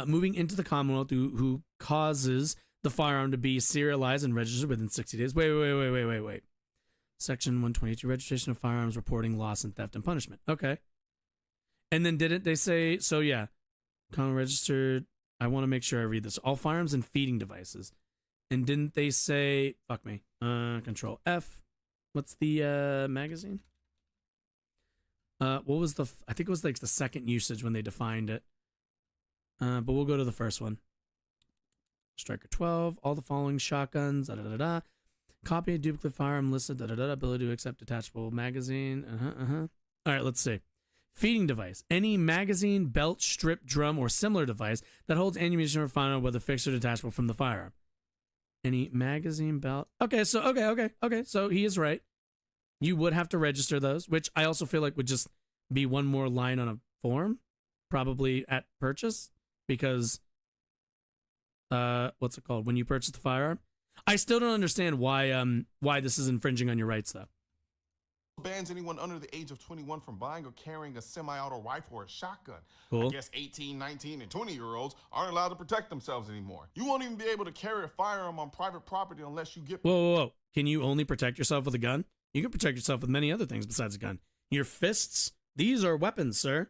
moving into the Commonwealth who causes the firearm to be serialized and registered within 60 days. Wait. Section 122, registration of firearms, reporting loss and theft and punishment. Okay. And then didn't they say, so yeah, common registered, I want to make sure I read this. All firearms and feeding devices. And didn't they say, fuck me, Control F. What's the magazine? What was I think it was like the second usage when they defined it. But we'll go to the first one. Striker 12, all the following shotguns, Copy a duplicate firearm listed, ability to accept detachable magazine, All right, let's see. Feeding device, any magazine, belt, strip, drum, or similar device that holds ammunition or firearm, whether fixed or detachable from the firearm. Any magazine, belt. Okay, so, okay, so he is right. You would have to register those, which I also feel like would just be one more line on a form, probably at purchase, because what's it called? When you purchase the firearm. I still don't understand why this is infringing on your rights, though. Bans anyone under the age of 21 from buying or carrying a semi-auto rifle or a shotgun. Cool. I guess 18, 19, and 20-year-olds aren't allowed to protect themselves anymore. You won't even be able to carry a firearm on private property unless you get... Whoa. Can you only protect yourself with a gun? You can protect yourself with many other things besides a gun. Your fists, these are weapons, sir.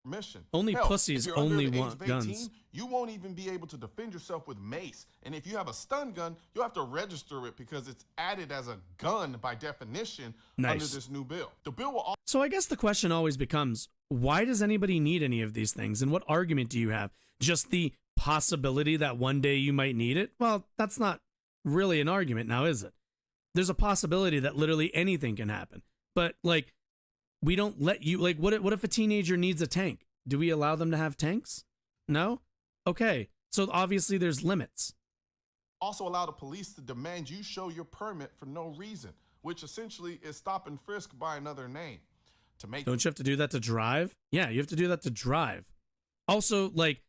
Mission. Only Hell, pussies only want 18, guns. You won't even be able to defend yourself with mace. And if you have a stun gun, you'll have to register it because it's added as a gun by definition under this new bill. The bill will also... So I guess the question always becomes, why does anybody need any of these things? And what argument do you have? Just the possibility that one day you might need it? Well, that's not really an argument now, is it? There's a possibility that literally anything can happen. But like, we don't let you, like, what if a teenager needs a tank? Do we allow them to have tanks? No? Okay. So obviously there's limits. Also allow the police to demand you show your permit for no reason, which essentially is stop and frisk by another name. Don't you have to do that to drive? Yeah, you have to do that to drive. Also, like,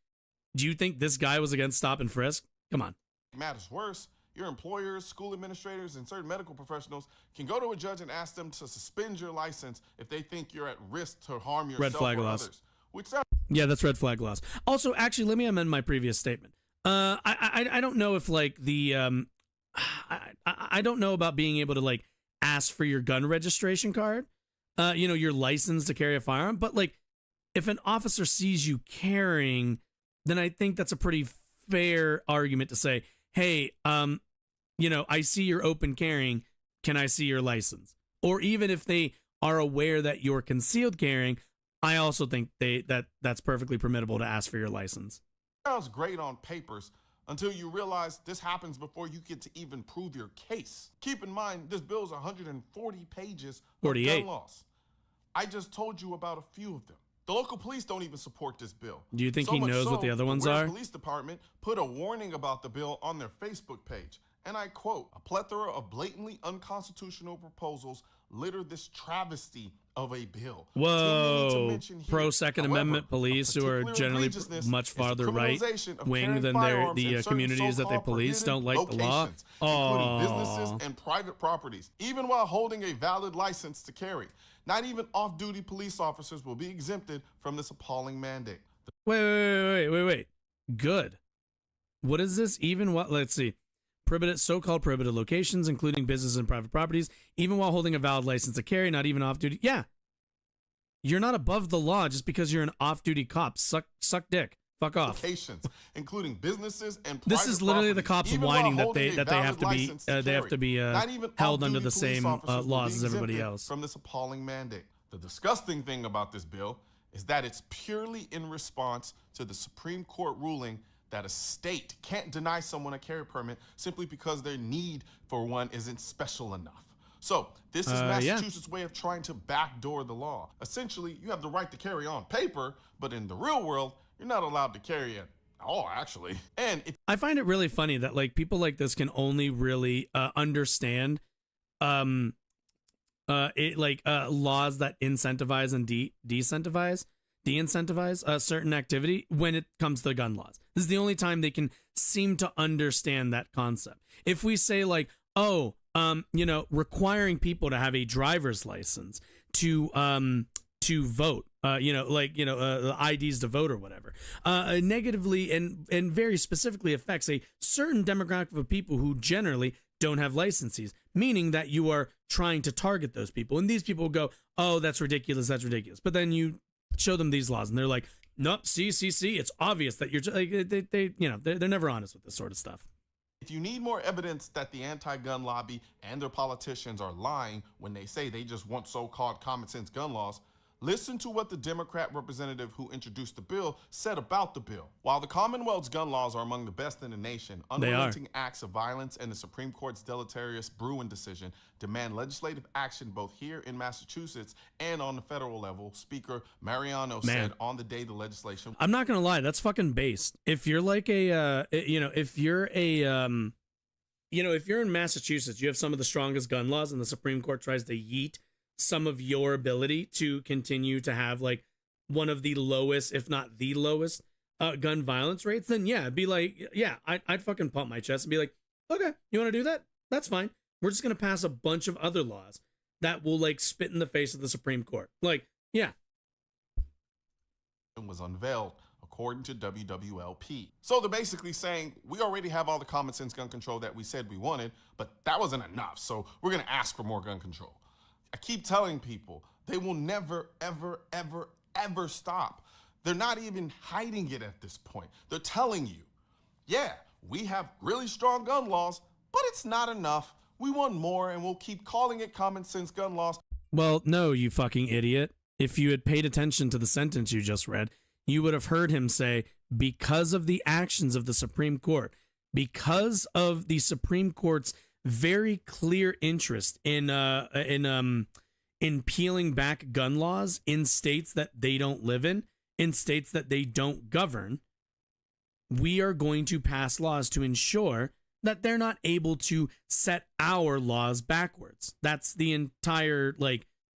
do you think this guy was against stop and frisk? Come on. Matters worse. Your employers, school administrators, and certain medical professionals can go to a judge and ask them to suspend your license if they think you're at risk to harm yourself Red flag or laws. others. Yeah, that's red flag laws. Also, actually, let me amend my previous statement. I don't know if like the I don't know about being able to like ask for your gun registration card, your license to carry a firearm. But like, if an officer sees you carrying, then I think that's a pretty fair argument to say, hey, I see you're open carrying. Can I see your license? Or even if they are aware that you're concealed carrying, I also think that's perfectly permissible to ask for your license. Sounds great on papers until you realize this happens before you get to even prove your case. Keep in mind, this bill is 140 pages of 48. gun laws. I just told you about a few of them. The local police don't even support this bill. Do you think So he much knows what the other ones Ware are? Police Department put a warning about the bill on their Facebook page. And I quote, "A plethora of blatantly unconstitutional proposals litter this travesty of a bill." Whoa, pro Second Amendment police who are generally much farther right wing than the communities that they police don't like the law. Including businesses and private properties, even while holding a valid license to carry. Not even off-duty police officers will be exempted from this appalling mandate. Wait. Good. What is this? Even what? Let's see. Prohibited, so-called prohibited locations, including business and private properties, even while holding a valid license to carry, not even off-duty. Yeah. You're not above the law just because you're an off-duty cop. Suck dick. Fuck off. Locations, including businesses and private This is literally the properties, cops even whining while that they holding a have to valid be license to carry. Not even held under off-duty the police same officers will laws be as everybody exempted else. from this appalling mandate. The disgusting thing about this bill is that it's purely in response to the Supreme Court ruling that a state can't deny someone a carry permit simply because their need for one isn't special enough. So this is Massachusetts' way of trying to backdoor the law. Essentially, you have the right to carry on paper, but in the real world, you're not allowed to carry it. Oh, actually. And I find it really funny that like people like this can only really understand laws that incentivize and de-incentivize certain activity when it comes to gun laws. This is the only time they can seem to understand that concept. If we say like, requiring people to have a driver's license to vote, IDs to vote or whatever, negatively and very specifically affects a certain demographic of people who generally don't have licenses, meaning that you are trying to target those people. And these people go, oh, that's ridiculous. But then you show them these laws and they're like, nope, see, it's obvious that you're like, they're never honest with this sort of stuff. If you need more evidence that the anti-gun lobby and their politicians are lying when they say they just want so-called common sense gun laws, listen to what the Democrat representative who introduced the bill said about the bill. While the Commonwealth's gun laws are among the best in the nation, unrelenting acts of violence and the Supreme Court's deleterious Bruen decision demand legislative action both here in Massachusetts and on the federal level, Speaker Mariano said on the day the legislation. I'm not going to lie, that's fucking based. If you're like if you're in Massachusetts, you have some of the strongest gun laws and the Supreme Court tries to yeet some of your ability to continue to have like one of the lowest, if not the lowest, gun violence rates, then yeah, be like, yeah, I'd fucking pump my chest and be like, okay, you want to do that? That's fine. We're just going to pass a bunch of other laws that will like spit in the face of the Supreme Court. Like, yeah. Was unveiled according to WWLP. So they're basically saying we already have all the common sense gun control that we said we wanted, but that wasn't enough. So we're going to ask for more gun control. I keep telling people they will never, ever, ever, ever stop. They're not even hiding it at this point. They're telling you, yeah, we have really strong gun laws, but it's not enough. We want more, and we'll keep calling it common sense gun laws. Well, no, you fucking idiot. If you had paid attention to the sentence you just read, you would have heard him say, because of the actions of the Supreme Court, because of the Supreme Court's very clear interest in peeling back gun laws in states that they don't live in states that they don't govern, we are going to pass laws to ensure that they're not able to set our laws backwards. That's the entire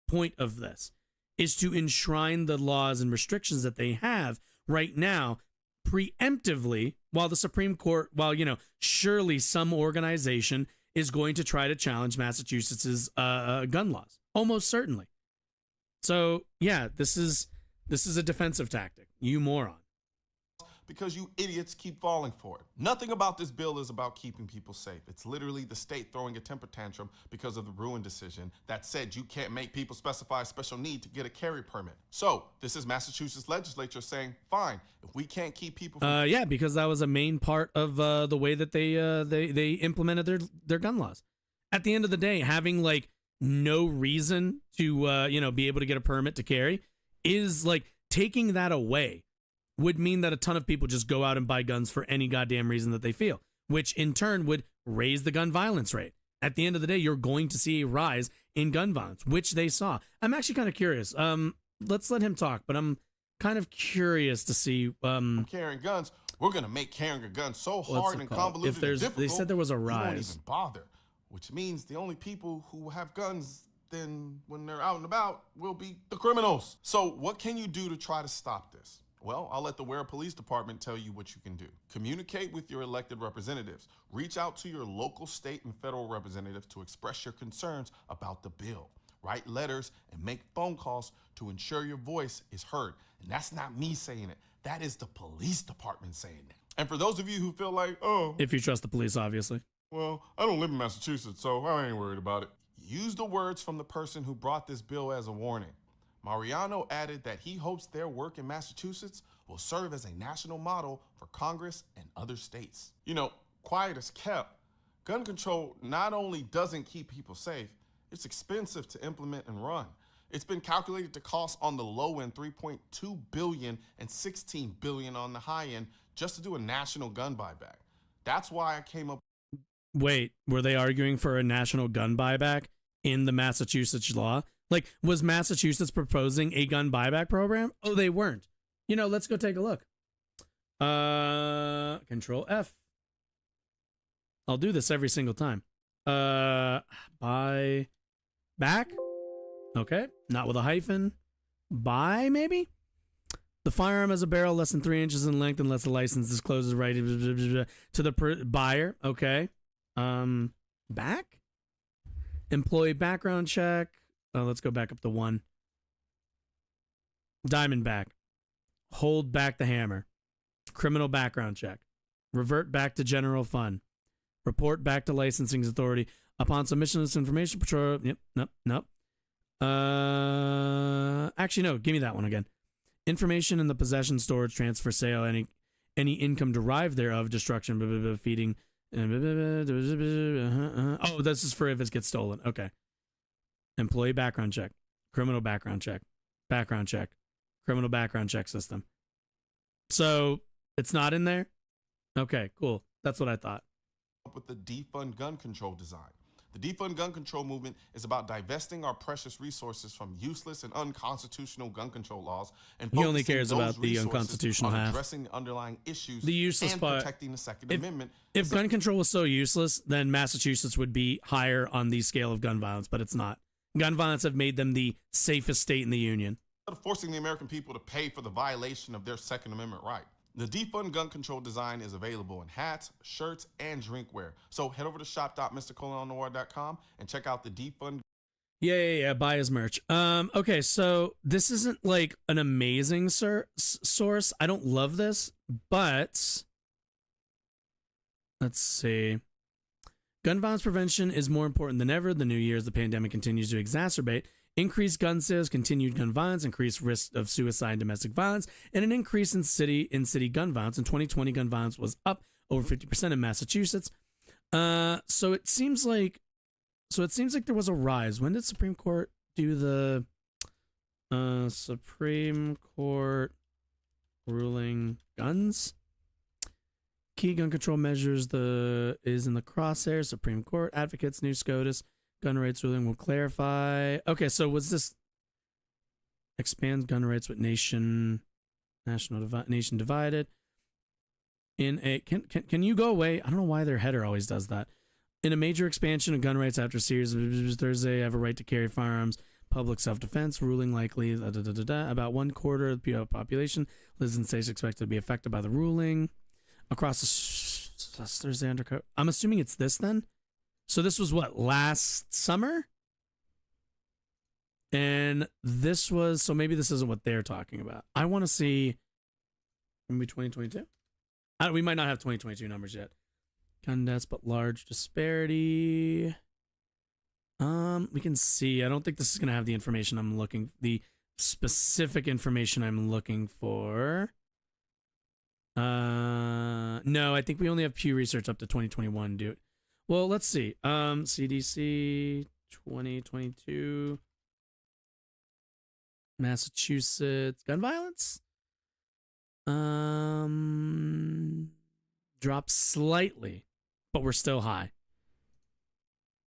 point of this, is to enshrine the laws and restrictions that they have right now preemptively, while the Supreme Court, surely some organization is going to try to challenge Massachusetts's gun laws, almost certainly. So yeah, this is a defensive tactic, you moron. Because you idiots keep falling for it. Nothing about this bill is about keeping people safe. It's literally the state throwing a temper tantrum because of the Bruen decision that said you can't make people specify a special need to get a carry permit. So this is Massachusetts legislature saying, fine, if we can't keep people from yeah, because that was a main part of the way that they implemented their gun laws. At the end of the day, having no reason to be able to get a permit to carry is taking that away would mean that a ton of people just go out and buy guns for any goddamn reason that they feel, which in turn would raise the gun violence rate. At the end of the day, you're going to see a rise in gun violence, which they saw. I'm actually kind of curious. Let's let him talk, but I'm kind of curious to see. Carrying guns, we're gonna make carrying a gun so hard and convoluted. If there's, and difficult, they said there was a you won't rise. even bother. Which means the only people who have guns then when they're out and about will be the criminals. So what can you do to try to stop this? Well, I'll let the Ware Police Department tell you what you can do. Communicate with your elected representatives. Reach out to your local, state, and federal representatives to express your concerns about the bill. Write letters and make phone calls to ensure your voice is heard. And that's not me saying it. That is the police department saying that. And for those of you who feel like, oh, If you trust the police, obviously. well, I don't live in Massachusetts, so I ain't worried about it. Use the words from the person who brought this bill as a warning. Mariano added that he hopes their work in Massachusetts will serve as a national model for Congress and other states. You know, quiet as kept, gun control not only doesn't keep people safe, it's expensive to implement and run. It's been calculated to cost on the low end $3.2 billion and $16 billion on the high end just to do a national gun buyback. That's why I came up. Wait, were they arguing for a national gun buyback in the Massachusetts law? Like, was Massachusetts proposing a gun buyback program? Oh, they weren't. You know, let's go take a look. Control F. I'll do this every single time. Buy back. Okay, not with a hyphen. Buy, maybe? The firearm has a barrel less than 3 inches in length unless the license discloses right to the buyer. Okay. Back? Employee background check. Let's go back up to 1. Diamondback. Hold back the hammer. Criminal background check. Revert back to general fund. Report back to licensing authority. Upon submission of this information, patrol. Yep. Nope. Actually, no. Give me that one again. Information in the possession, storage, transfer, sale, any income derived thereof, destruction, feeding. Oh, this is for if it gets stolen. Okay. Employee background check. Criminal background check. Background check. Criminal background check system. So it's not in there? Okay, cool. That's what I thought. With the defund gun control design. The defund gun control movement is about divesting our precious resources from useless and unconstitutional gun control laws and he only cares about the unconstitutional on half. addressing the underlying issues the useless and part. protecting the Second Amendment. If gun control was so useless, then Massachusetts would be higher on the scale of gun violence, but it's not. Gun violence have made them the safest state in the union. Instead of forcing the American people to pay for the violation of their Second Amendment right. The defund gun control design is available in hats, shirts, and drinkware. So head over to shop.mrcolionnoir.com and check out the defund. Yeah. Buy his merch. Okay, so this isn't like an amazing source. I don't love this, but let's see. Gun violence prevention is more important than ever. The new year, as the pandemic continues to exacerbate. Increased gun sales, continued gun violence, increased risk of suicide and domestic violence, and an increase in city gun violence. In 2020, gun violence was up over 50% in Massachusetts. So it seems like there was a rise. When did Supreme Court do the Supreme Court ruling guns? Key gun control measures is in the crosshairs. Supreme Court advocates new SCOTUS. Gun rights ruling will clarify. Okay, so was this expand gun rights with nation divided? In a can you go away? I don't know why their header always does that. In a major expansion of gun rights after series of Thursday, have a right to carry firearms. Public self-defense ruling likely. About 1/4 of the population lives in states expected to be affected by the ruling. Across the Thursday undercoat. I'm assuming it's this then. So this was what, last summer? And this was, so maybe this isn't what they're talking about. I want to see, maybe 2022? We might not have 2022 numbers yet. Gun deaths, but large disparity. We can see, I don't think this is going to have the information I'm looking, the specific information I'm looking for. No, I think we only have Pew Research up to 2021, dude. Well, let's see. CDC 2022. Massachusetts gun violence. Dropped slightly, but we're still high.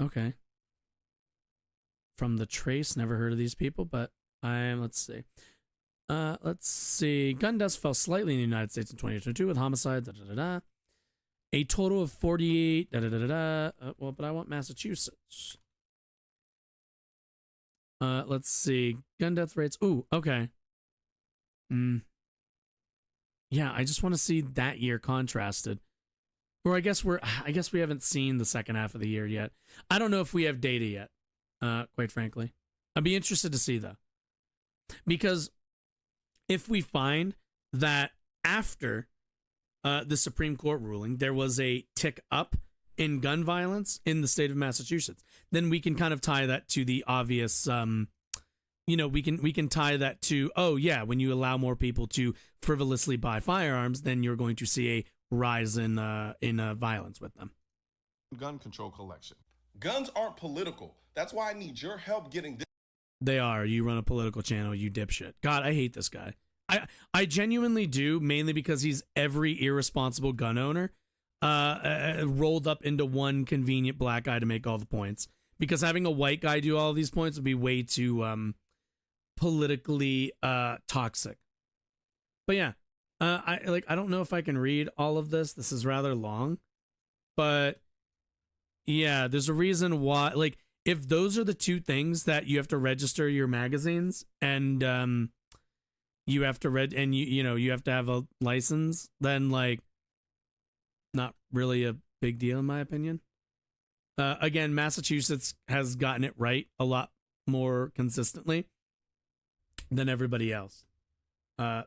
Okay. From the Trace, never heard of these people, but let's see. Let's see. Gun deaths fell slightly in the United States in 2022 with homicides. A total of 48. Well, but I want Massachusetts. Let's see. Gun death rates. Ooh, okay. Yeah, I just want to see that year contrasted. Or I guess we haven't seen the second half of the year yet. I don't know if we have data yet, quite frankly. I'd be interested to see though. Because if we find that after the Supreme Court ruling, there was a tick up in gun violence in the state of Massachusetts, then we can kind of tie that to the obvious, we can tie that to, oh yeah, when you allow more people to frivolously buy firearms, then you're going to see a rise in violence with them. Gun control collection. Guns aren't political. That's why I need your help getting this. They are. You run a political channel, you dipshit. God, I hate this guy. I genuinely do, mainly because he's every irresponsible gun owner rolled up into one convenient black guy to make all the points. Because having a white guy do all these points would be way too politically toxic. But yeah, I don't know if I can read all of this. This is rather long. But yeah, there's a reason why, like, if those are the two things that you have to register your magazines and you have to you have to have a license, then like not really a big deal in my opinion. Again, Massachusetts has gotten it right a lot more consistently than everybody else.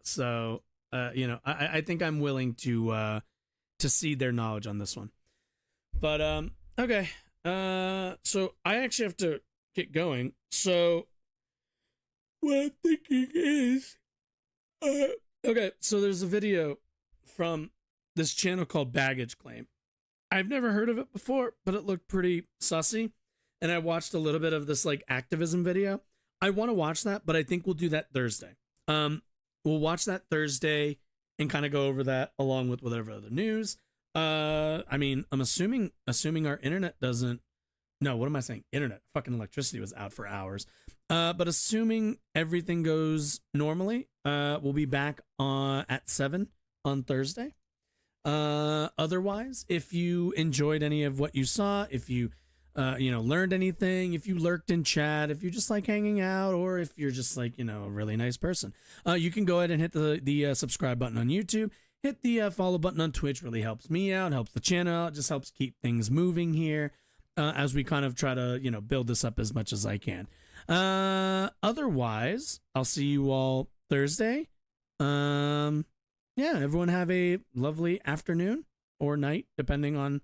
So I think I'm willing to see their knowledge on this one. But okay. So I actually have to get going. So what I'm thinking is, okay, so there's a video from this channel called Baggage Claim. I've never heard of it before, but it looked pretty sussy. And I watched a little bit of this like activism video. I want to watch that, but I think we'll do that Thursday. We'll watch that Thursday and kind of go over that along with whatever other news. I mean, I'm assuming our internet doesn't. No, what am I saying? Internet. Fucking electricity was out for hours. But assuming everything goes normally, we'll be back at 7 on Thursday. Otherwise, if you enjoyed any of what you saw, if you learned anything, if you lurked in chat, if you just like hanging out, or if you're just like, a really nice person, you can go ahead and hit the subscribe button on YouTube. Hit the follow button on Twitch. Really helps me out, helps the channel out, just helps keep things moving here as we kind of try to, build this up as much as I can. Otherwise, I'll see you all Thursday. Yeah, everyone have a lovely afternoon or night, depending on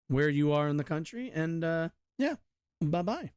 where you are in the country. And yeah, bye-bye.